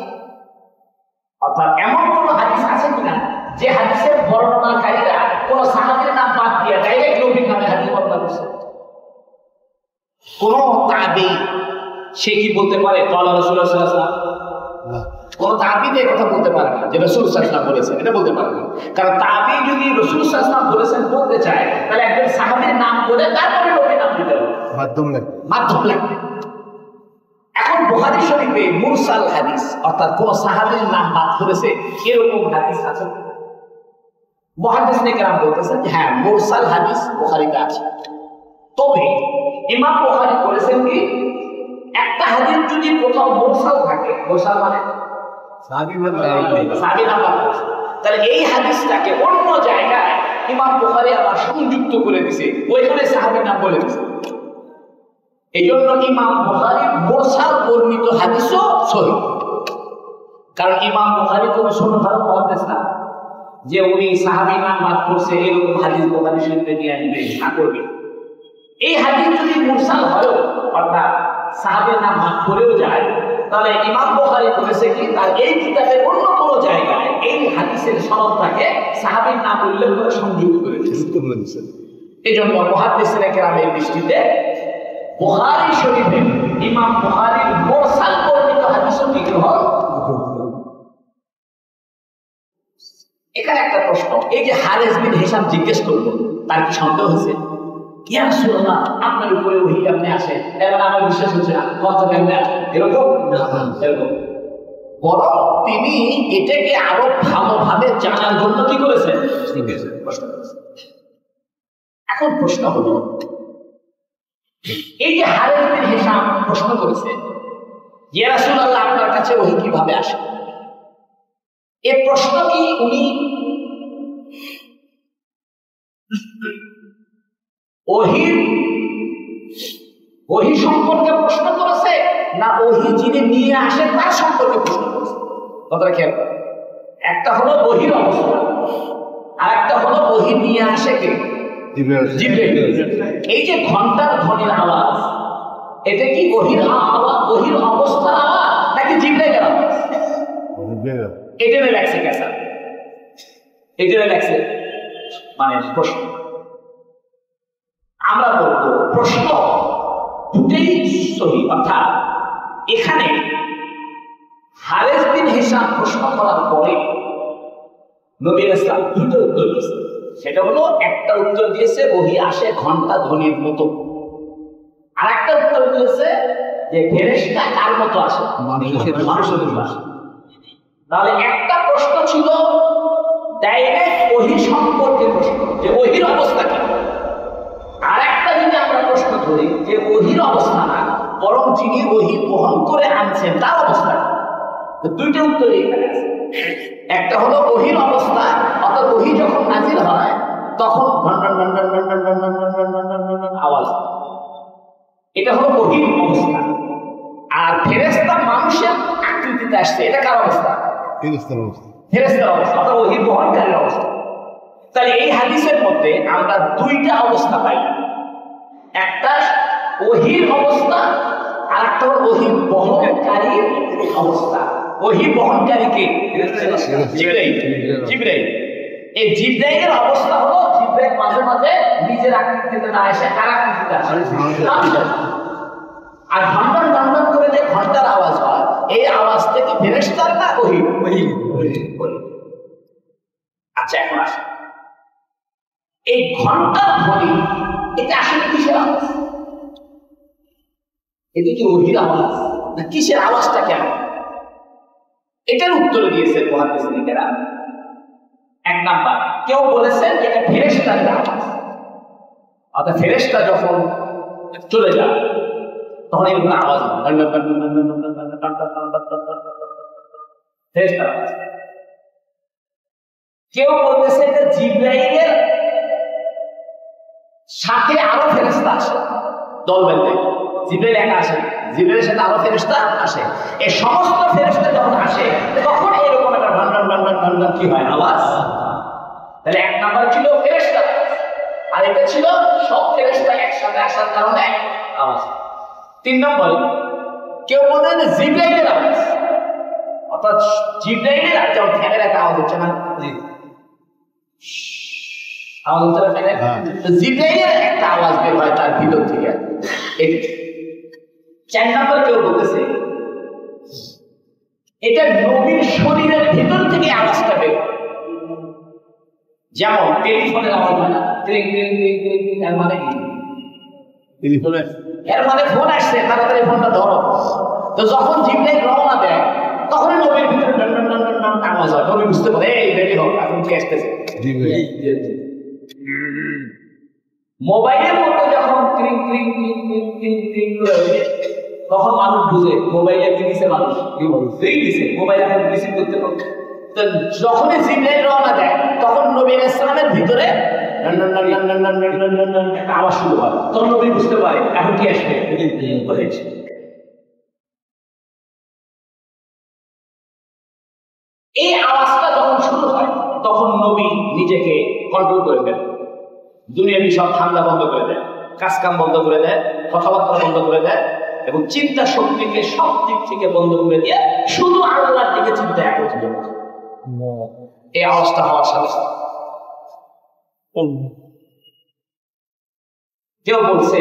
অর্থাৎ এমন কোন হাদিস আছে কিনা যে হাদিসের বর্ণনাকারীরা কোন সাহাবীর নাম বাদ দিয়ে ডাইরেক্ট নবীর নামে হাদিস বর্ণনা করছে? কোন তাবী সে কি বলতে পারে ক্বালা রাসূলুল্লাহ সাল্লাল্লাহু আলাইহি ওয়াসাল্লাম? কোন তাবী এই কথা বলতে পারে না যে রাসূল সাল্লাল্লাহু আলাইহি ওয়াসাল্লাম বলেছেন, এটা বলতে পারে না। কারণ তাবী যদি রাসূল সাল্লাল্লাহু আলাইহি ওয়াসাল্লাম বলেছেন বলতে চায়, তাহলে একজন সাহাবীর নাম বলে তারপরে নবীর নাম দিতে হবে, মাধ্যম লাগবে। এখন বুখারী শরীফে মুরসাল হাদিস অর্থাৎ কোন সাহাবীর নাম বাদ করেছে এরকম হাদিস আছে? মুহাদ্দিসিনে কেরাম বলতেছেন যে হ্যাঁ, মুরসাল হাদিস বুখারীতে আছে। তবে ইমাম বুখারী করেছেন কি, একটা হাদিস যদি কোথাও মুরসাল থাকে, মুরসাল মানে সাহাবী নাম বাদ করেছে, তাহলে এই হাদিসটাকে অন্য জায়গায় ইমাম বুখারী আবার সংযুক্ত করে দিয়েছে, ওইখানে সাহাবীর নাম বলে দিয়েছে। এই জন্য ইমাম বুখারীর মুরসাল বর্ণিত হাদিসও সহিহ। কারণ ইমাম বুখারী কোনো সুন্নাত মুহাদ্দিস না যে উনি সাহাবীর নাম বাদ করছে এরকম হাদিস বুখারী শরীফে নিয়ে আসবে না করবে। এই হাদিস যদি মুরসাল হয় অর্থাৎ সাহাবীর নাম বাদ করেও যায়, তাহলে ইমাম বুখারী বলেছে কি, তার এই কিতাবের অন্য কোনো জায়গায় এই হাদিসের সনদটাকে সাহাবীর নাম উল্লেখ করে সংযুক্ত করে দিয়েছে। এই জন্য মুহাদ্দিসিনে কেরামের দৃষ্টিতে বুখারী শরীফে ইমাম বুখারীর মুরসাল বর্ণিত হাদিসও কি গ্রহণ। এখানে একটা প্রশ্ন, এই যে হারিস বিন হিশাম জিজ্ঞেস করলো, তার কি সন্দেহ হয়েছে? ইয়া রাসূলুল্লাহ, আপনার উপরে ওহী কেমনে আসে, এবার আমার বিশ্বাস হচ্ছে না, কত কেমনে এরকম এরকম। বরং তিনি এটাকে আরো ভালোভাবে জানার জন্য কি করেছেন, প্রশ্ন করেছেন। এখন প্রশ্ন হলো, এই যে হারিস বিন হিশাম প্রশ্ন করেছে, ইয়া রাসূলুল্লাহ আপনার কাছে ওহী কিভাবে আসে, এই প্রশ্ন কি উনি ওহী সম্পর্কে প্রশ্ন করেছে, না ওহী যিনি নিয়ে আসেন তার সম্পর্কে প্রশ্ন করেছে? কথাটা খেয়াল করো, একটা হলো ওহীর অবস্থা, আর একটা হলো ওহী নিয়ে আসে কে, জিবরাইল। এই যে ঘন্টার ধ্বনির আওয়াজ, এটা কি ওহীর আওয়াজ, ওহীর অবস্থার আওয়াজ, নাকি জিবরাইলের আওয়াজ? এটা লেখছে কেসা, এটা লেখছে মানে প্রশ্ন। আমরা বলবো প্রশ্ন দুটেই সহি, অর্থাৎ এখানে হারিস বিন হিশাম প্রশ্ন করার পরে নবী ইসলাম দুটো উত্তর দিয়েছে। সেটা হলো, একটা উত্তর দিয়েছে ওহী আসে ঘন্টা ধ্বনির মতো, আর একটা উত্তর দিয়েছে যে ফেরেশতা কার মতো আসে, মানুষের মতো আসে। তাহলে একটা প্রশ্ন ছিল ডাইরেক্ট ওহী সম্পর্কে প্রশ্ন, যে ওহীর অবস্থা কি। আর একটা যদি আমরা প্রশ্ন ধরি যে ওহীর অবস্থা না, বরং যিনি ওহী বহন করে আনছেন তার অবস্থা কি, দুইটা উত্তর এখানে আছে। একটা হলো ওহীর অবস্থা, অর্থাৎ ওহী যখন নাজিল হয় তখন আওয়াজ, এটা হলো ওহীর অবস্থা। আর ফেরেশতা মানুষের আকৃতিতে আসছে, এটা কার অবস্থা, ফেরেশতার অবস্থা, অর্থাৎ ওহী বহনকারীর অবস্থা। তাহলে এই হাদিসের মধ্যে আমরা দুইটা অবস্থা পাই, একটা ওহীর অবস্থা আর একটা হলো ওহী বহনকারীর অবস্থা। ওহী বহনকারীকে জিবরাইল। এই জিবরাইলের অবস্থা হলো, জিবরাইল মাঝে মাঝে নিজের আকৃতিতে না এসে কার আকৃতিতে আসে, আর ঘন্টার ঘন্টা করে যে ঘন্টার আওয়াজ হয়, এই আওয়াজ থেকে ফেরেশতার না ওহী। আচ্ছা, এখন আসে এই ঘন্টার ধ্বনি, এটা আসলে কিসের আওয়াজ? এটা কি ওহীর আওয়াজ না কিসের আওয়াজটা কেমন? এটার উত্তর দিয়েছে মুহাদ্দিসিনে কেরাম। এক নাম্বার, কেউ বলেছেন এটা ফেরেশতার আওয়াজ, অর্থাৎ ফেরেশতা যখন চলে যায় তখন এরকম আওয়াজ হয়, ফেরেশতার আওয়াজ। কেউ বলতেছে যে জিবরাইলের সাথে আরো ফেরেশতা আসে দল বেঁধে, জিবরাইল একা আসে, জিবরাইলের সাথে আরো ফেরেশতা আসে। এই সমস্ত ফেরেশতা যখন আসে তখন এরকম একটা ভান্ডার কি হয় আওয়াজ। তাহলে এক নাম্বার ছিল ফেরেশতা, আর এটা ছিল সব ফেরেশতা একসাথে আসার কারণে আওয়াজ। 3 নম্বর কেউ বলে যে জিবরাইলের আওয়াজ, অর্থাৎ জিবরাইলের আওয়াজ, যেমন ফ্যানের একটা আওয়াজ হচ্ছে না, আওয়াজ হচ্ছে না ফ্যানের, জিবরাইলের একটা আওয়াজ বের হয় তার ভিতর থেকে। 4 নম্বর কেউ বলতেছে এটা নবীর শরীরের ভিতর থেকে আওয়াজটা বের হয়, যেমন টেলিফোনের আওয়াজ হয় না, এর মানে কি? এর মানে ফোন আসছে, তাড়াতাড়ি ফোনটা ধরো। তো যখন জিবরাইল রওনা দেয় তখন নবীর ভিতরে আওয়াজ হয়, নবী বুঝতে পারে এই রেডি হোক, এখন কি আসতেছে। মোবাইলের মধ্যে যখন ক্রিং ক্রিং ক্রিং ক্রিং ক্রিং ক্রিং করে তখন মানুষ বুঝে মোবাইলে কি দিছে, মানুষ কি দিছে, মোবাইল এখন রিসিভ করতে পারে। তো যখনই জিবরাইল রওনা দেয় তখন নবী আলাইহিস সালামের ভিতরে একটা আওয়াজ শুরু হয়, তখন নবী বুঝতে পারে এখন কি আসবে। এই আওয়াজটা যখন শুরু হয় তখন নবী নিজেকে কন্ট্রোল করে দেন, দুনিয়াবি সব ঠান্ডা বন্ধ করে দেয়, কাজকাম বন্ধ করে দেয়, কথাবার্তা বন্ধ করে দেয় এবং চিন্তা শক্তিকে সব দিক থেকে বন্ধ করে দিয়ে শুধু আল্লাহর দিকে চিন্তা একত্রিত করে। এই আওয়াজটা হওয়ার সাথে সাথে কেউ বলছে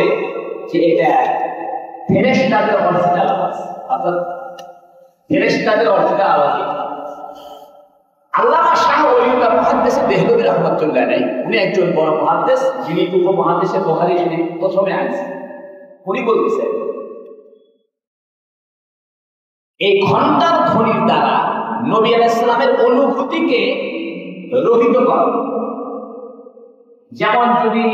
যে এটা ফেরেশতাদের অরিজিনাল আওয়াজ, অর্থাৎ ফেরেশতাদের অরিজিনাল আওয়াজ। আল্লামা শাহ ওলিউল্লাহ মুহাদ্দিস দেহলভী রাহমাতুল্লাহ আলাইহি, উনি একজন বড় মুহাদ্দিস, যিনি উপমহাদেশে বুখারী শরীফ প্রথমে আনছেন। উনি বলতেছেন এই ঘন্টার ধ্বনির দ্বারা নবী আলাইহিস সালামের অনুভূতিকে রহিত করা। যেমন যদি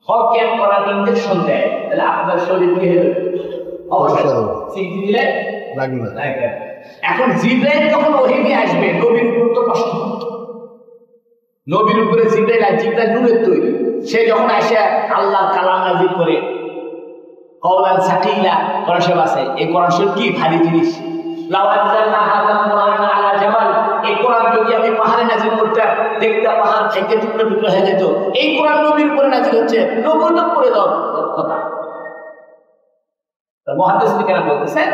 হকের করার ইনজেকশন দেয় তাহলে আপনার শরীর কি হয়ে যাবে, অবশ্যই দিলে লাগবে না। এখন জিবরাইল যখন ওহী নিয়ে আসবে নবীর উপর তো কষ্ট হবে, নবীর উপরে জিবরাইল আর জিবরাইল নূরের তৈরি, সে যখন আসে আল্লাহর কালাম নাযিল করে কওলান সাকিলা কোরআন শরীফ আছে, এই কোরআন শরীফ কি ভারী জিনিস। লাউ আনজালনা হাযাল কুরআনা আলা জাবাল, এই কোরআন যদি আমি পাহাড়ে নাযিল করতাম দেখতাম পাহাড় থেকে টুকরো টুকরো হয়ে যেত। এই কোরআন নবীর উপরে নাযিল হচ্ছে, নবুয়ত করে দাও কথা। তো মুহাদ্দিস কেন বলতেছেন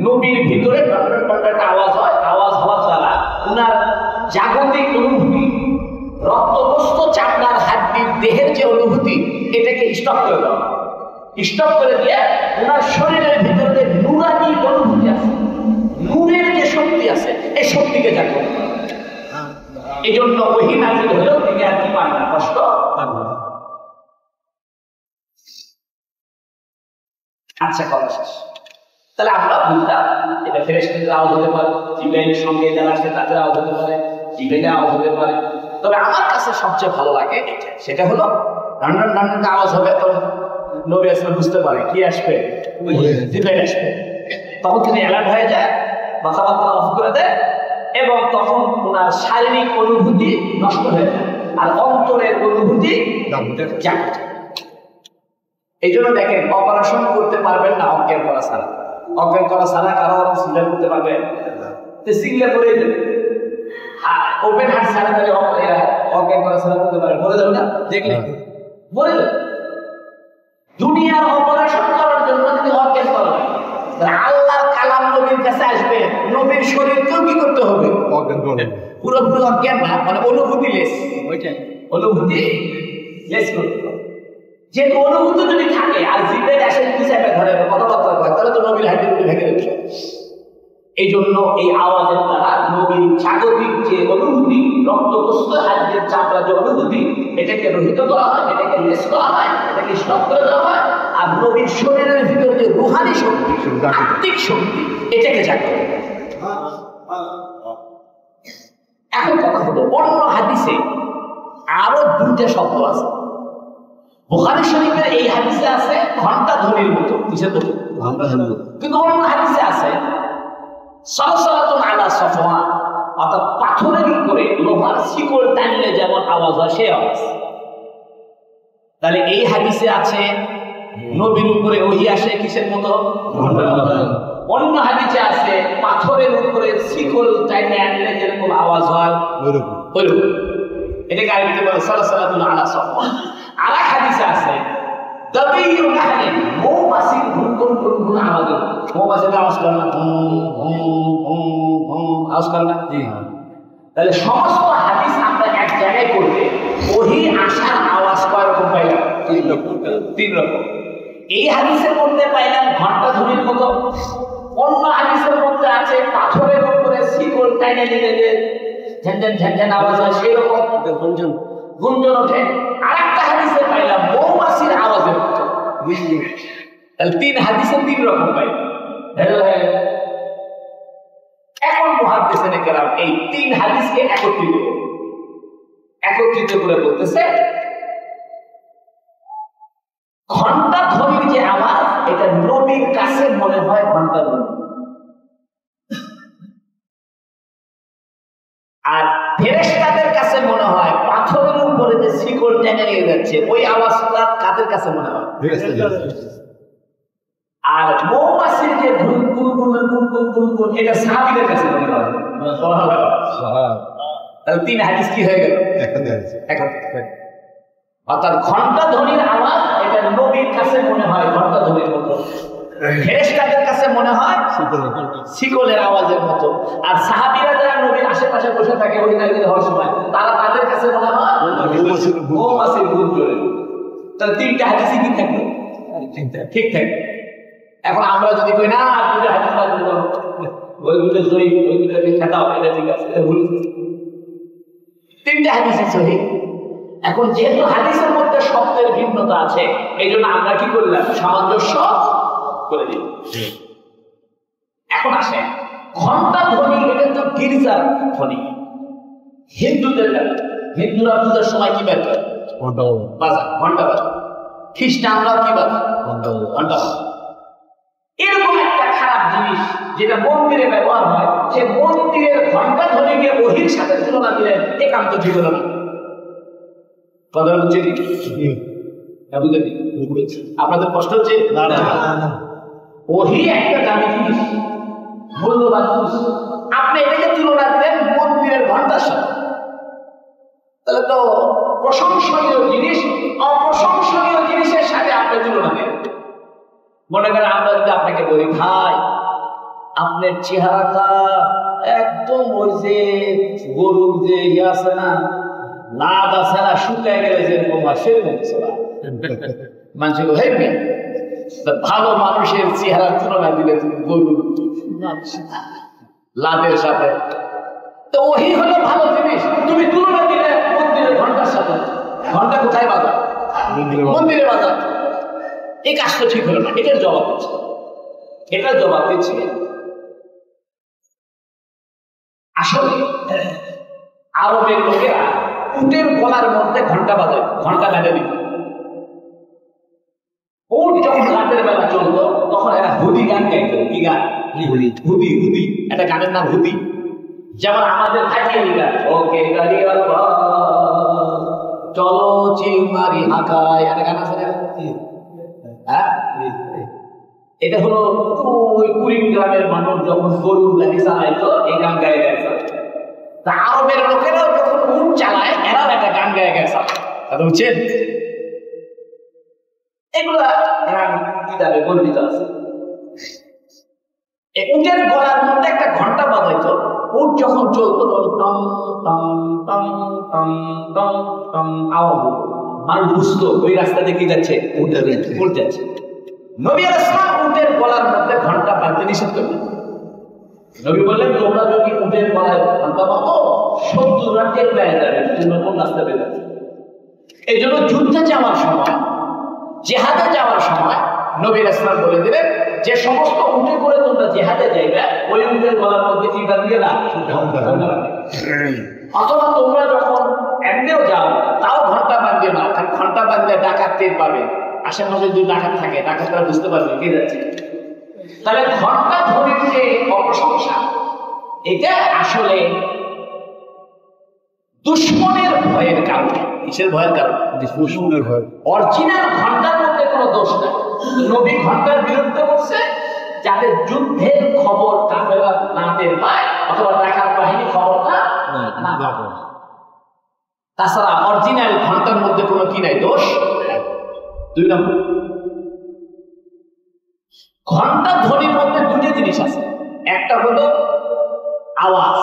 নবীর ভিতরে একটা আওয়াজ হয়, আওয়াজ হওয়ার দ্বারা উনার জাগতিক অনুভূতি, রক্তবস্ত চামড়ার হাড্ডির দেহের যে অনুভূতি এটাকে স্টপ করে দাও, স্টপ করে দিয়ে উনার শরীরের ভিতরে নূরানি অনুভূতি আছে, নূরের যে শক্তি আছে এই শক্তিকে জাগ্রত করে। এই জন্য ওহী নাযিল হলেও তিনি আর কি পান না, কষ্ট পান না। আচ্ছা, কথা শেষ। তাহলে আমরা বুঝলাম এটা ফেরেশতাদের আওয়াজ হতে পারে, জিবরাইলের সঙ্গে যারা আসে তাদের আওয়াজ হতে পারে, জিবরাইলের আওয়াজ হতে পারে। তবে আমার কাছে সবচেয়ে ভালো লাগে এটা, সেটা হলো রান্নার আওয়াজ হবে, তো নবী আসলে বুঝতে পারে কি আসবে, জিবরাইল আসবে। তখন তিনি অ্যালার্ট হয়ে যায়, কথাবার্তা অফ করে দেয় এবং তখন ওনার শারীরিক অনুভূতি নষ্ট হয়ে যায় আর অন্তরের অনুভূতি জাগ্রত। এই জন্য দেখেন অপারেশন করতে পারবেন না অজ্ঞান করা ছাড়া, অজ্ঞান করা ছাড়া কারো সিগন্যাল করতে পারবে, সিগন্যাল করে ওপেন হার্ট ছাড়া তাহলে অজ্ঞান করা ছাড়া করতে পারবে, বলে যাবে না, দেখলে বলে যাবে। দুনিয়ার অপারেশন করার জন্য যদি অজ্ঞান করা হয়, আল্লাহর কালাম নবীর কাছে আসবে, নবীর শরীরকেও কি করতে হবে, অজ্ঞান করবে। পুরোপুরি অজ্ঞান না, মানে অনুভূতি লেস, ওইটাই অনুভূতি লেস করতে হবে। যে অনুভূতি যদি থাকে আর জিবরাইল এসে যদি চাপে ধরে কথাবার্তা কয় তাহলে তো নবীর হাড্ডি ভেঙে যাবে। এই জন্য এই আওয়াজের দ্বারা নবীর জাগতিক যে অনুভূতি, রক্তগ্রস্ত হাড্ডির চামড়া যে অনুভূতি, এটাকে রহিত করা হয়, এটাকে লেস করা হয়, এটাকে স্টপ করে দেওয়া হয়। আর নবীর শরীরের ভিতরে যে রুহানি শক্তি, আত্মিক শক্তি, এটাকে জাগ্রত করে। এখন কথা হলো অন্য হাদিসে আরো 2টা শব্দ আছে, বুখারী শরীফের এই হাদিসে আছে ঘন্টা ধ্বনির মতো, কিসের মতো? কিন্তু অন্য হাদিসে আছে সালসালাতুন আলা সাফওয়ান, অর্থাৎ পাথরের উপরে লোহার শিকল টানলে যেমন আওয়াজ হয় সে আওয়াজ। তাহলে এই হাদিসে আছে নবীর উপরে ওহী আসে কিসের মতো? ঘন্টার মতো। অন্য হাদিসে আছে পাথরের উপরে শিকল টাইনে আনলে যেরকম আওয়াজ হয় ওইরকম। এটাকে আরবিতে বলে সালসালাতুন আলা সাফওয়ান। আর এক হাদিসে আছে দাবিয়ু নাহলে, মৌমাছির গুনগুন গুনগুন আওয়াজ। মৌমাছির আওয়াজ করে না, আওয়াজ করে না। তাহলে সমস্ত হাদিস আমরা এক জায়গায় করতে ওহী আসার আওয়াজ কয় রকম পাইলাম? তিন রকম। এই হাদিসের মধ্যে পাইলাম ঘন্টা ধ্বনির মতো, অন্য হাদিসের মধ্যে আছে পাথরের উপরে শিকল টাইনে নিলে যে ঝনঝন ঝনঝন আওয়াজ হয় সেই রকম গুঞ্জন ওঠে। আর একটা হাদিসে পাইলাম মৌমাছির আওয়াজের মতো। তাহলে তিন হাদিসে তিন রকম পাইলাম। এখন মুহাদ্দিসিনে কেরাম এই তিন হাদিসকে একত্রিত করে বলতেছে ঘন্টা ধ্বনির যে আওয়াজ এটা নবীর কাছে মনে হয় ঘন্টা ধ্বনি, আর ফেরেশতাদের কাছে মনে হয় পাথরের উপরে যে শিকল টেনে নিয়ে যাচ্ছে ওই আওয়াজটা কাদের কাছে মনে হয়? আর মৌমাছির যে গুনগুন এটা সাহাবীদের কাছে মনে হয়। তাহলে তিন হাদিস কি হয়ে গেল? অর্থাৎ ঘন্টা ধ্বনির আওয়াজ এটা নবীর কাছে মনে হয় ঘন্টা ধ্বনির মতো, ফেরেশতাদের কাছে মনে হয় শিকলের আওয়াজের মতো, আর সাহাবীরা যারা নবীর আশেপাশে বসে থাকে ওই নাজিল হওয়ার সময় তারা তাদের কাছে মনে হয় মৌমাছির গুঞ্জনের। তাহলে তিনটা হাদিসই কি থাকলো? ঠিক থাকে। এখন আমরা যদি কই না দুটো হাদিস বাদ দিলাম, ওইগুলো সহি, ওইগুলোকে খেতাও, এটা ঠিক আছে, এটা ভুল। তিনটা হাদিসই সহি। এখন যেহেতু হাদিসের মধ্যে শব্দের ভিন্নতা আছে এই জন্য আমরা কি করলাম? সামঞ্জস্য করে দিই। এখন আসে ঘন্টা ধ্বনি, এটা তো গির্জার ধ্বনি, হিন্দুরা পূজার সময় কি বের করে? ঘন্টা বাজে। খ্রিস্টানরা কি বাজে? ঘন্টা বাজে। এরকম একটা খারাপ জিনিস যেটা মন্দিরে ব্যবহার হয়, সে মন্দিরের ঘন্টা ধ্বনিকে ওহীর সাথে তুলনা দিলেন, একান্ত ঠিক হলো না। কথা হচ্ছে আপনাদের কষ্ট হচ্ছে? ওহী একটা দামি জিনিস, মূল্যবান জিনিস, আপনি এটাকে তুলনা দিলেন মন্দিরের ঘন্টার সাথে। তাহলে তো প্রশংসনীয় জিনিস অপ্রশংসনীয় জিনিসের সাথে আপনি তুলনা দিলেন। মনে করেন আমরা যদি আপনাকে বলি ভাই আপনার চেহারাটা একদম ওই যে গরুর যে ইয়ে আছে না, লাদ আছে না, শুকায় গেলে যেরকম হয় সেরকম মানুষের ভালো মানুষের চেহারার তুলনা দিলে তুমি গরুর লাদের সাথে, তো ওই হলো ভালো জিনিস। তুমি তুলনা দিলে মন্দিরের ঘন্টার সাথে। ঘন্টা কোথায় বাজার? মন্দিরে বাজার। এই কাজটা ঠিক হলো না। এটার জবাব দিচ্ছে আসলে আরবের লোকেরা উটের গলার মধ্যে ঘন্টা বাজায়, ঘন্টা বেঁধে দিত। উট যখন রাতের বেলা চলতো তখন এরা হুদি গান গাইতো। কি গান? হুদি। একটা গানের নাম হুদি। যেমন আমাদের হাকিয়ালি গান, ওকে চলো চিলমারি হাঁকায়, একটা গান আছে না? হ্যাঁ, এটা হলো ওই কুড়িং গ্রামের মানুষ যখন গরুর গাড়ি চালাইতো এই গান গায়ে গেছে। তা আরবের লোকেরাও যখন উট চালায় এরাও একটা গান গায়ে গেছে। কথা বুঝছেন? এগুলা গান কিতাবে বর্ণিত আছে। উটের গলার মধ্যে একটা ঘন্টা বাজাইতো। উট যখন চলতো Tom Tom Tom Tom Tom Tom আওয়াজ হতো। মানুষ বুঝতো ওই রাস্তা দিয়ে কি যাচ্ছে, উট যাচ্ছে। নবী আলাইহিস সালাম উটের গলার মধ্যে ঘন্টা বাঁধতে নিষেধ করলেন। নবী বললেন তোমরা যদি উটের গলায় ঘন্টা বাঁধো 70 টের পেয়ে যাবে, নতুন রাস্তা পেয়ে যাবে। এই জন্য যুদ্ধে যাওয়ার সময়, জিহাদে যাওয়ার সময় নবী আলাইহিস সালাম বলে দিলেন যে সমস্ত উটে করে তোমরা জিহাদে যাইবে ওই উটের গলার মধ্যে কি বাঁধবে না, অথবা তোমরা যখন এমনিও যাও তাও ঘন্টা বাঁধিয়ে নাও, কারণ ঘন্টা বাঁধলে ডাকাত টের পাবে, আশেপাশে যদি ডাকাত থাকে ডাকাতরা বুঝতে পারবে কে যাচ্ছে। তাহলে ঘন্টা ধ্বনির যে অপ্রশংসা, এটা আসলে দুশ্মনের ভয়ের কারণে। কিসের ভয়ের কারণে? দুশ্মনের ভয়। অরিজিনাল ঘন্টার মধ্যে কোনো দোষ নাই। নবী ঘন্টার বিরুদ্ধে করছে যাতে যুদ্ধের খবর কাফেররা না টের পায়, অথবা ডাকাত বাহিনী খবরটা না পায়। তাছাড়া অরিজিনাল ঘন্টার মধ্যে কোনো কি নাই, দোষ। 2 নম্বর, ঘন্টা ধ্বনির মধ্যে দুটো জিনিস আছে, একটা হলো আওয়াজ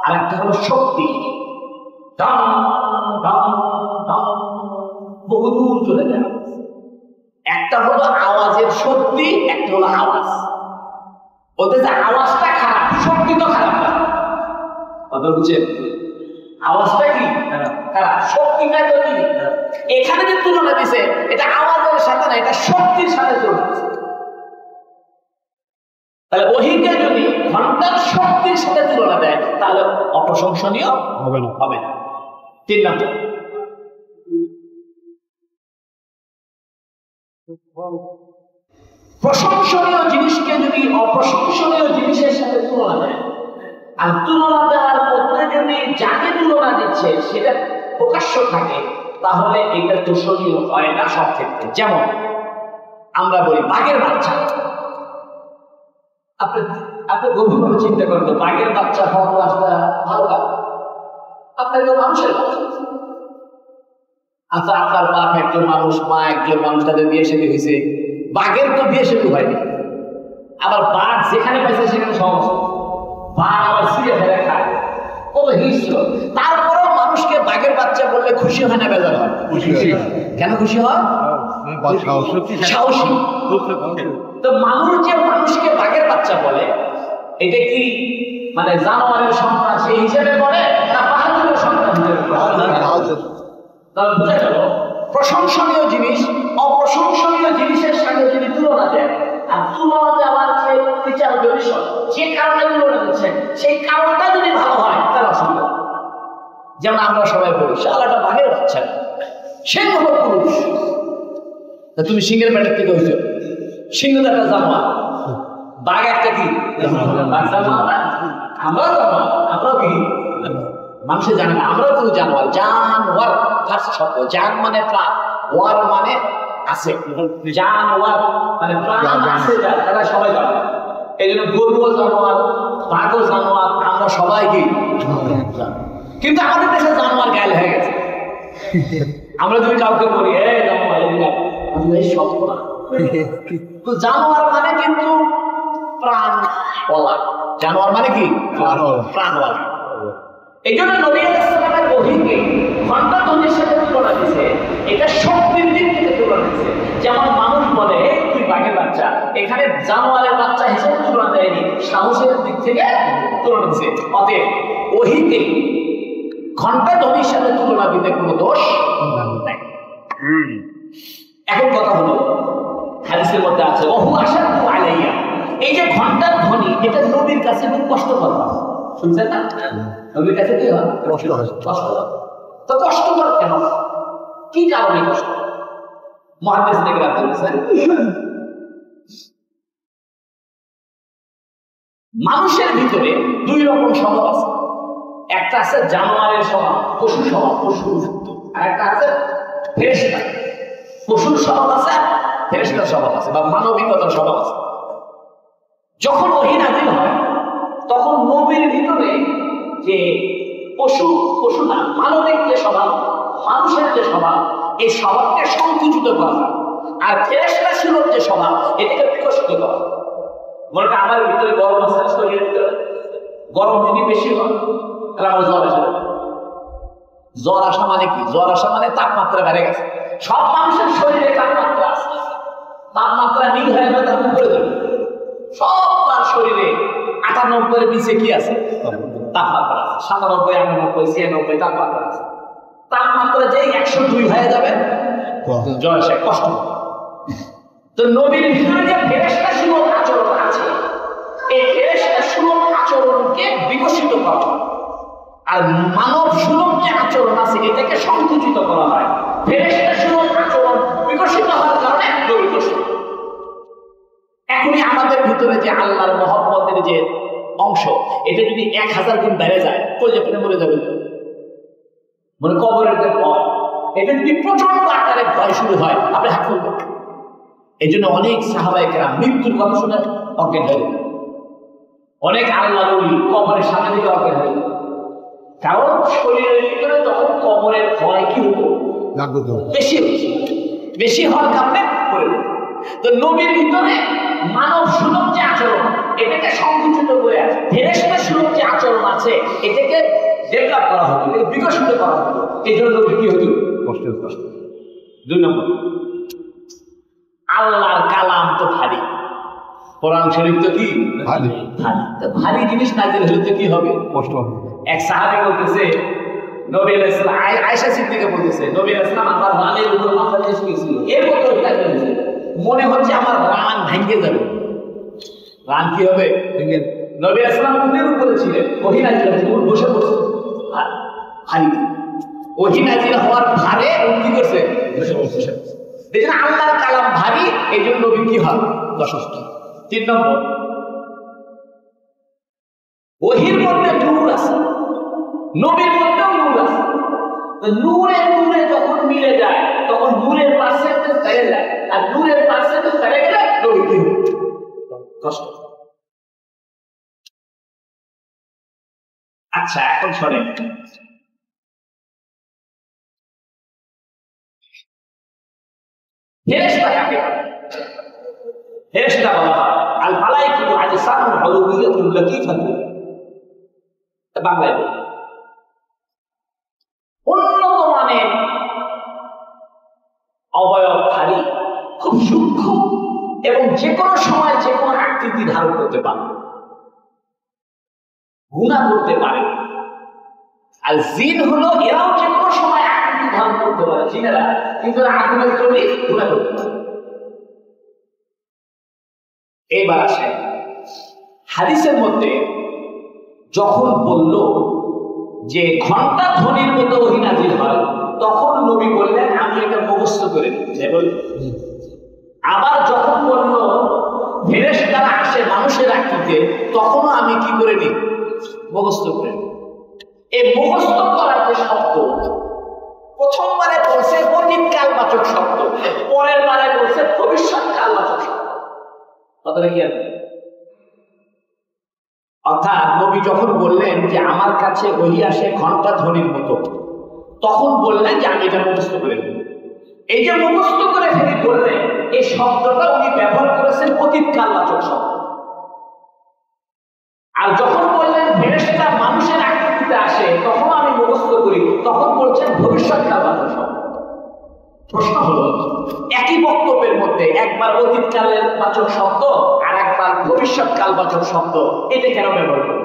আর একটা হলো শক্তি। বহুদূর চলে যায়। একটা হলো আওয়াজের শক্তি, একটা হলো আওয়াজ। ওদের যে আওয়াজটা খারাপ, শক্তি তো খারাপ না, কথা বুঝছেন? আওয়াজটা কি খারাপ, শক্তিটা তো কি। এখানে যে তুলনা দিছে এটা আওয়াজের সাথে না, এটা শক্তির সাথে তুলনা দিছে। তাহলে ওহিকে যদি ঘন্টার শক্তির সাথে তুলনা দেয় তাহলে অপ্রশংসনীয় হবে না, হবে না। 3 নম্বর, প্রশংসনীয় জিনিসকে যদি অপ্রশংসনীয় জিনিসের সাথে তুলনা দেয়, আর তুলনা দেওয়ার মধ্যে যদি যাকে তুলনা দিচ্ছে সেটা প্রকাশ্য থাকে, তাহলে এটা দূষণীয় হয় না সব ক্ষেত্রে। যেমন আমরা বলি বাঘের বাচ্চা, আপনি গভীরভাবে চিন্তা করেন তো, বাঘের বাচ্চা হওয়ার রাস্তা ভালো লাগে, আপনার তো মানুষের বাচ্চা। আচ্ছা, আপনার বাপ একজন মানুষ, মা একজন মানুষ, তাদের বিয়ে শাদী হয়েছে, বাঘের তো বিয়ে শাদী হয়নি। আবার বাঘ যেখানে পাইছে সেখানে সমস্যা, বাঘ আবার ছিঁড়ে ফেলে খায়, কত হিংস্র। তারপরেও মানুষকে বাঘের বাচ্চা বললে খুশি হয় না বেজার হয়? কেন খুশি হয়? সাহসী। তো মানুষ যে মানুষকে বাঘের বাচ্চা বলে, এটা কি মানে জানোয়ারের সন্তান সেই হিসেবে বলে না বাহাদুরের সন্তান হিসেবে? বুঝা গেল? প্রশংসনীয় জিনিস অপ্রশংসনীয় জিনিসের সাথে যদি তুলনা দেয়, আর তুলনা দেওয়ার যে বিচার বিষয়, যে কারণে তুলনা দিচ্ছে সেই কারণটা যদি ভালো হয় তাহলে অসুবিধা। যেমন আমরা সবাই বলি শালাটা বাঘের বাচ্চা, সিংহ পুরুষ। তুমি সিংহের পেটের থেকে হয়েছ, সিংহ তো একটা জানোয়ার, বাঘ একটা কি আমরা জানোয়ার, আমরাও কি মানুষের জানে না, আমরাও কিন্তু জানোয়ার। জানোয়ার ফার্স্ট শব্দ, জান মানে প্রাণ, ওয়ার মানে আছে, জানোয়ার মানে প্রাণ আছে, তারা সবাই জানে। এই জন্য গরুও জানোয়ার, বাঘও জানোয়ার, আমরা সবাই কি। কিন্তু আমাদের দেশে জানোয়ার গায়েল হয়ে গেছে। আমরা যদি কাউকে বলি এই জানোয়ার, এই শব্দ না, তো জানোয়ার মানে কিন্তু প্রাণ বলা। জানোয়ার মানে কি? প্রাণওয়ালা। এই জন্য নবী আলাইহিস সালামের ওহীকে ঘন্টা ধ্বনির সাথে তুলনা দিয়েছে, এটা শক্তির দিক থেকে তুলনা দিয়েছে। যেমন মানুষ বলে তুই বাঘের বাচ্চা, এখানে জানোয়ারের বাচ্চা হিসেবে তুলনা দেয়নি, সাহসের দিক থেকে তুলনা দিয়েছে। অতএব ওহীকে ঘন্টা ধ্বনির সাথে তুলনা দিতে কোনো দোষ নাই। এখন কথা হলো, হাদিসের মধ্যে আছে ওহু আশাদ্দু আলাইয়া, এই যে ঘন্টার ধ্বনি এটা নবীর কাছে খুব কষ্টকর হয়। শুনছেন না? নবীর কাছে কি হয়? কষ্টকর। তো কষ্টকর কেন? কি কারণে কষ্ট? মুহাদ্দিস নেকরাম বলেছেন মানুষের ভিতরে 2 রকম স্বভাব আছে। একটা আছে জানোয়ারের স্বভাব, পশু স্বভাব, পশু, আর একটা আছে ফেরেশতা। পশুর স্বভাব আছে, ফেরেশতার স্বভাব আছে, বা মানবিকতার স্বভাব আছে। যখন ওহী নাযিল হয় তখন নবীর ভিতরে যে পশু না, মানবিক যে স্বভাব, মানুষের যে স্বভাব, এই স্বভাবকে সংকুচিত করা হয়। আর ফেরেশতা সুলভ যে স্বভাব, এটাকে বিকশিত করা হয়। মনে করেন আমার ভিতরে গরম আছে, শরীরের ভিতরে গরম যদি বেশি হয় তাহলে আমার জ্বর আসে। জ্বর আসা মানে কি? জ্বর আসা মানে তাপমাত্রা বেড়ে গেছে। সব মানুষের শরীরে তাপমাত্রা আছে, তাপমাত্রা নীল হয়ে গেলে তখন পড়ে যাবে। সবার শরীরে 98-এর নিচে কি আছে? তাপমাত্রা আছে। 97, 98, 96 তাপমাত্রা আছে। তাপমাত্রা যেই 102 হয়ে যাবে জ্বর আসে, কষ্ট। তো নবীর ভিতরে যে ফেরেশতা সুলভ আচরণ আছে, এই ফেরেশতা সুলভ আচরণকে বিকশিত করা, আর মানব সুলভ যে আচরণ আছে এটাকে সংকুচিত করা হয়। ফেরেশতা সুলভ আচরণ বিকশিত হওয়ার কারণে নবী বিকশিত। এখনই আমাদের ভিতরে যে আল্লাহর মহব্বতের যে অংশ, এটা যদি 1000 গুণ বেড়ে যায় কলিজা ফেটে মরে যাবে। মানে কবরের যে ভয়, এটা যদি প্রচন্ড আকারে ভয় শুরু হয়, আপনি হাত খুলবেন। এই জন্য অনেক সাহাবায়ে কেরাম মৃত্যুর কথা শুনে অজ্ঞান হয়ে গেলেন। অনেক আল্লাহর ওলি কবরের সামনে দিকে অজ্ঞান হয়ে গেলেন, কারণ শরীরের ভিতরে তখন কবরের ভয় কি হতো, বেশি হচ্ছে। বেশি হওয়ার কারণে করে দিত। তো নবীর ভিতরে মানব সুলভ যে আচরণ, এটাকে সংকুচিত করে ফেরেশতা সুলভ যে আচরণ আছে এটাকে ডেভেলপ করা হতো, এটাকে বিকশিত করা হতো। এই জন্য নবী কি হতো, কষ্ট হতো। 2 নম্বর, আল্লাহর কালাম তো ভারী, কোরআন শরীফ তো কি ভারী। ভারী জিনিস নাজিল হলে তো কি হবে, কষ্ট হবে। এক সাহাবী বলতেছে, নবী আলাইহিস সালাম, আয়েশা সিদ্দিকা বলতেছে, নবী আলাইহিস সালাম আমার রানের উপর মাথা দিয়ে শুয়েছিল, এর মতো নাজিল হয়েছে, মনে হচ্ছে আমার রান ভেঙে যাবে। রান কি হবে, ভেঙে। নবী আলাইহিস সালাম উটের উপরে ছিলেন, ওহী নাজিল হয়েছে, উট বসে পড়ছে ভারী। ওহী নাজিল হওয়ার ভারে উট কি করছে, বসে পড়ছে। দেখেন আল্লাহর কালাম ভারী, এই জন্য নবী কি হয়, অসুস্থ। 3 নম্বর, ওহীর মধ্যে নূর আছে, নবীর মধ্যেও নূর আছে। নূরে নূরে যখন মিলে যায় তখন নূরের পার্সেন্টেজ বেড়ে যায়, আর নূরের পার্সেন্টেজ বেড়ে গেলে নবী কি কষ্ট। আচ্ছা এখন শোনেন, ফেরেশতা কাকে বলে? ফেরেশতা বলা হয় আল মালাইকাতু আজসামুন উলুহিয়াতুল লাতীফাতুন, বাংলায় বলে উন্নত মানের অবয়বধারী, খুব সূক্ষ্ম এবং যে কোনো সময় যে কোনো আকৃতি ধারণ করতে পারে, গুণা করতে পারে। আর জিন হলো এরাও যে কোনো সময় আকৃতি ধারণ করতে পারে, জিনেরা, কিন্তু আগুনের তৈরি গুণা করতে পারে। এইবার আসে হাদিসের মধ্যে যখন বলল যে ঘন্টা ধ্বনির মতো ওহী নাজিল হয়, তখন নবী বললেন আমি এটা মুখস্থ করে নিচ্ছি। আবার যখন বলল ফেরেশতারা আসে মানুষের আকৃতিতে, তখনও আমি কি করে নিই, মুখস্থ করে নিই। এই মুখস্থ করার যে শব্দ, প্রথমবারে বলছে অতীতকালবাচক শব্দ, পরের বারে বলছে ভবিষ্যৎকালবাচক শব্দ। কথাটা কি আছে? অর্থাৎ নবী যখন বললেন যে আমার কাছে ওহী আসে ঘন্টা ধ্বনির মতো, তখন বললেন যে আমি এটা মুখস্থ করে নেব। এই যে মুখস্থ করে ফেলে বললেন, এই শব্দটা উনি ব্যবহার করেছেন অতীতকালবাচক শব্দ। আর যখন বললেন ফেরেশতা মানুষের আকৃতিতে আসে, তখন আমি মুখস্থ করি, তখন বলছেন ভবিষ্যৎকালবাচক শব্দ। প্রশ্ন হলো, একই বক্তব্যের মধ্যে একবার অতীতকালের বাচক শব্দ আর একবার ভবিষ্যৎকালবাচক শব্দ, এটা কেন ব্যবহার করেন?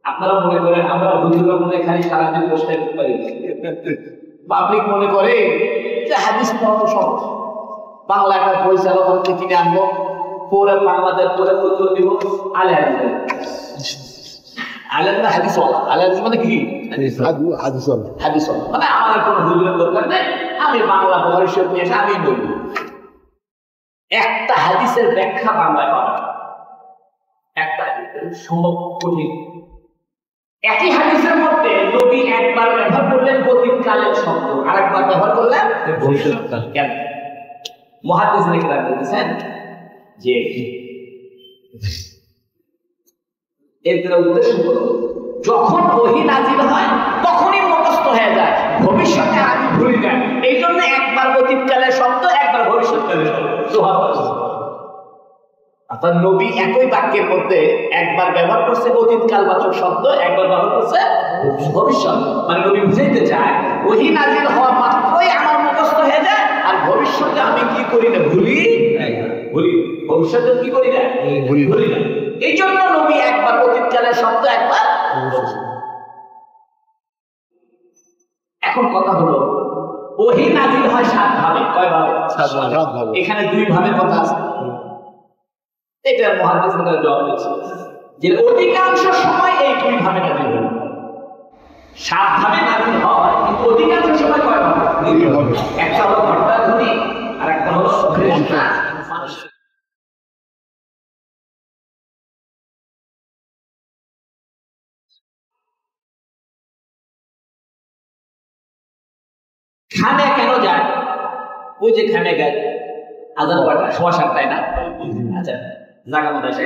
আপনারা মনে করেন আমরা হুজুররা মনে খালি সারাদিন বসে থাকতে পারি, পাবলিক মনে করে যে হাদিস পড়ানো সহজ, বাংলা একটা পরিচালক হতে কিনে আনবো, পরে বাংলাদেশ পরে উত্তর দিব, আলে আলেমরা হাদিস ওয়ালা। আলে হাদিস মানে কি, হাদিস ওয়ালা মানে আমার কোনো হুজুরের দরকার নেই, আমি বাংলা বুখারী শরীফ নিয়ে এসে আমি বলবো। একটা হাদিসের ব্যাখ্যা বাংলায় পাওয়া একটা সম্ভব কঠিন। একই হাদিসের মধ্যে নবী একবার ব্যবহার করলেন অতীতকালের শব্দ, আর একবার ব্যবহার করলেন ভবিষ্যৎকাল। কেন? মুহাদ্দিস লিখে বলতেছেন যে এর উদ্দেশ্য হলো যখন ওহী নাজিল হয় তখনই মুখস্থ হয়ে যায়, ভবিষ্যতে আমি ভুলি না। এই জন্য একবার অতীতকালের শব্দ, একবার ভবিষ্যৎকালের শব্দ। অর্থাৎ নবী একই বাক্যের মধ্যে একবার ব্যবহার করছে অতীতকালবাচক শব্দ, একবার ব্যবহার করছে ভবিষ্যৎ। মানে নবী বুঝাইতে চায় ওহী নাজিল হওয়া মাত্রই আমার মুখস্থ হয়ে যায়, আর ভবিষ্যতে আমি কি করি না, ভুলি। ভবিষ্যতে কি করি না, ভুলি না। এই জন্য নবী একবার অতীতকালের শব্দ, একবার। এখন কথা হলো ওহী নাজিল হয় 7 ভাবে। কয় ভাবে? 7 ভাবে। এখানে 2 ভাবের কথা আছে। এটা মুহাদ্দিসরা জবাব দিচ্ছে যে অধিকাংশ সময় এই 2 ভাবে নাজিল হয়। খানে কেন যায়? ওই যে খানে গায় আজান কয়টা? 7:15 না? আচ্ছা জায়গা মতো আসে।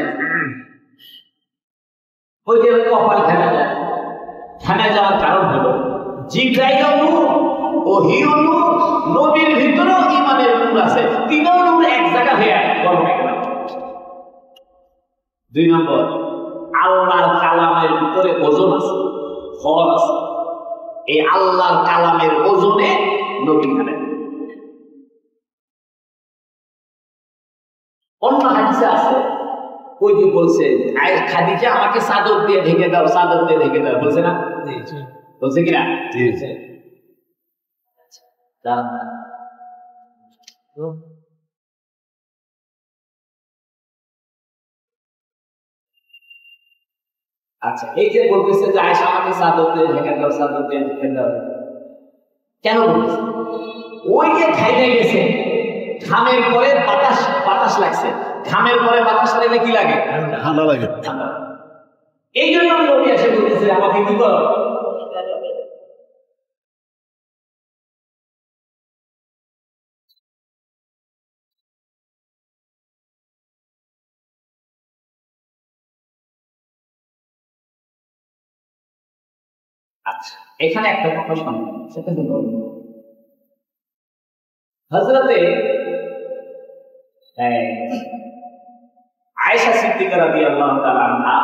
ওই যে কপাল খানে যায়, খানে যাওয়ার কারণ হলো জিব্রাইল নূর, ওহীও নূর, নবীর ভিতরেও ঈমানের নূর আছে, তিনও নূর এক জায়গা হয়ে গরম হয়ে গেল। 2 নম্বর, আল্লাহর কালামের ভিতরে ওজন আছে, ফল আছে। এই আল্লাহর কালামের ওজনে নবী খানে। অন্য হাদিসে আছে, ওই যে বলছে খাদিজা আমাকে চাদর দিয়ে ঢেকে দাও, চাদর দিয়ে ঢেকে দাও, বলছে না? বলছে কিনা? আচ্ছা, এই যে বলতেছে যে আয়েশা আমাকে চাদর দিয়ে ঢেকে দাও, চাদর দিয়ে ঢেকে দাও, কেন বলতেছে? ওই যে খাইতে গেছে, ঘামের পরে বাতাস লাগছে, ঘামের পরে বাতাস লাগলে কি লাগে? ঠান্ডা লাগে। এই জন্য নবী এসে বলতেছে আমাকে কি করো। আচ্ছা, এখানে একটা কথা শোনো, সেটা হলো হযরতে আয়েশা সিদ্দিকা রাদিয়াল্লাহু তাআলা আনহা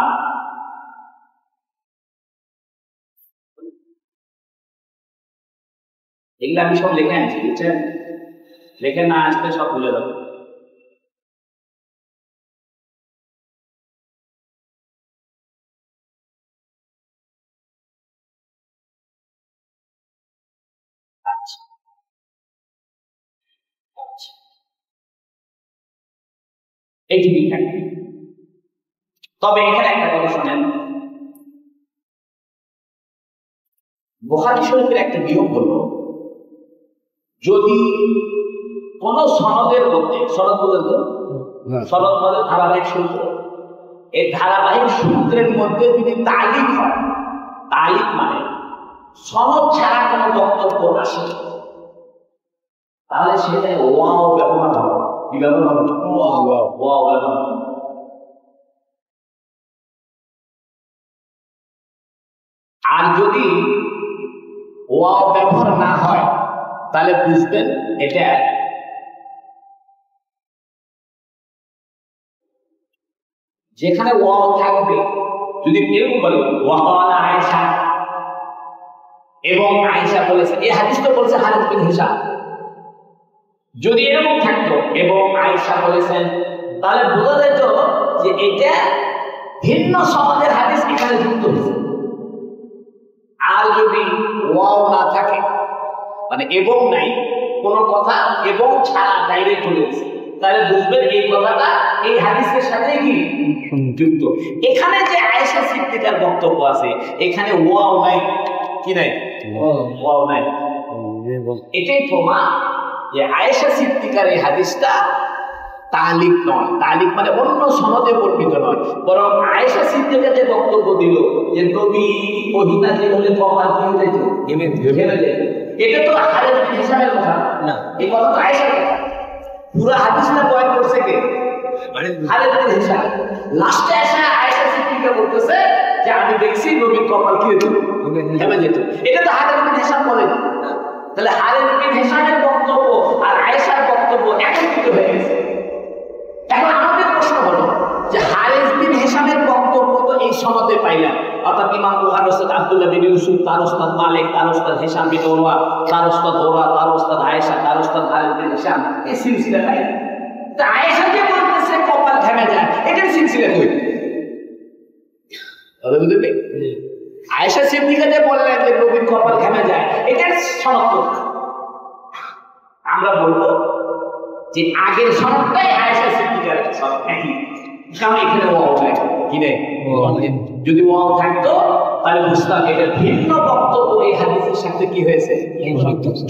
এগুলো আমি সব লিখে আনছি, বুঝছেন? লিখে না আসলে সব ভুলে যাবো। এইটি বিজ্ঞান। তবে এখানে একটা কথা শোনেন, বুখারী শরীফের একটা নিয়ম হলো, যদি কোন সনদের মধ্যে, সনদ বলেন তো, সনদ মানে ধারাবাহিক সূত্র, এই ধারাবাহিক সূত্রের মধ্যে যদি তালিক হয়, তালিক মানে সনদ ছাড়া কোনো বক্তব্য আসে, তাহলে সেটাই ওয়াও ব্যবহার হবে। কি ব্যবহার হবে? ওয়াও ব্যবহার হবে। আর যদি ওয়াও ব্যবহার না হয় তাহলে বুঝবেন এটা যেখানে ওয়াও থাকবে, যদি কেউ বলে ওয়াকালা আয়েশা, এবং আয়েশা বলেছে, এই হাদিস তো বলছে হারিস বিন হিশাম, যদি এরকম থাকতো এবং আয়েশা বলেছেন, তাহলে বোঝা যেত যে এটা ভিন্ন সনদের হাদিস এখানে যুক্ত হয়েছে। আর যদি ওয়াও না থাকে, মানে এবং নাই, কোন কথা এবং ছাড়া ডাইরেক্ট বলেছে, তাহলে বুঝবেন এই কথাটা এই হাদিসের সাথে কি যুক্ত। এখানে যে আয়েশা সিদ্দিকার বক্তব্য আছে, এখানে ওয়াও নাই, কি নাই? ওয়াও নাই। এটাই প্রমাণ যে আয়েশা সিদ্দিকার এই হাদিসটা তালিক নয়। তালিক মানে অন্য সনদে বর্ণিত নয়, বরং আয়েশা সিদ্দিকা যে বক্তব্য দিল যে নবী মদিনা যে হলে কপাল কি হয়ে যেত, ঘেমে যেত, এটা তো হারিস বিন হিশামের কথা না, এই কথা তো আয়েশার কথা। পুরো হাদিসটা বয়ান করছে কে? হারিস বিন হিশাম। লাস্টে এসে আয়েশা সিদ্দিকা বলতেছে যে আমি দেখছি নবীর কপাল কি হতো, ঘেমে যেত। এটা তো হারিস বিন হিশাম বলেন। তাহলে হারিস বিন হিশামের বক্তব্য আর আয়েশার বক্তব্য একত্রিত হয়ে গেছে। এখন আমাদের প্রশ্ন হলো যে হারিস বিন হিশামের বক্তব্য তো এই সনদে পাইলাম, অর্থাৎ ইমাম বুখারী ওস্তাদ আব্দুল্লাহ বিন ইউসুফ, তার ওস্তাদ মালিক, তার ওস্তাদ হিশাম বিন উরওয়া, তার ওস্তাদ ওরওয়া, তার ওস্তাদ আয়েশা, তার ওস্তাদ হারিস বিন হিশাম, এই সিলসিলা পাইলাম। তা আয়েশা যে বলতেছে কপাল ঘেমে যায়, এটার সিলসিলা কই? বুঝলি? আয়েশা সিদ্দিকা যে বললেন যে নবীর কপাল ঘেমে যায়, এটার সনদ আমরা বলবো যে আগের সনদটাই আয়েশা সিদ্দিকার সনদ একই, কারণ এখানে ওয়াও নাই, কি নেই? যদি ওয়াও থাকতো তাহলে বুঝতাম এটা ভিন্ন বক্তব্য এই হাদিসের সাথে কি হয়েছে,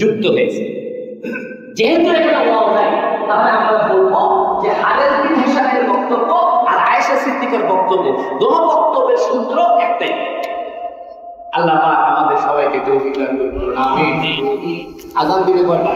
যুক্ত হয়েছে। যেহেতু এখানে ওয়াও নাই, তাহলে আমরা বলবো যে হারিস বিন হিশামের বক্তব্য আর আয়েশা সিদ্দিকার বক্তব্য, দুটো বক্তব্যের সূত্র একটাই। আল্লাহ পাক আমাদের সবাইকে তৌফিক দান করুন আমিন আজান দিলে কয়টা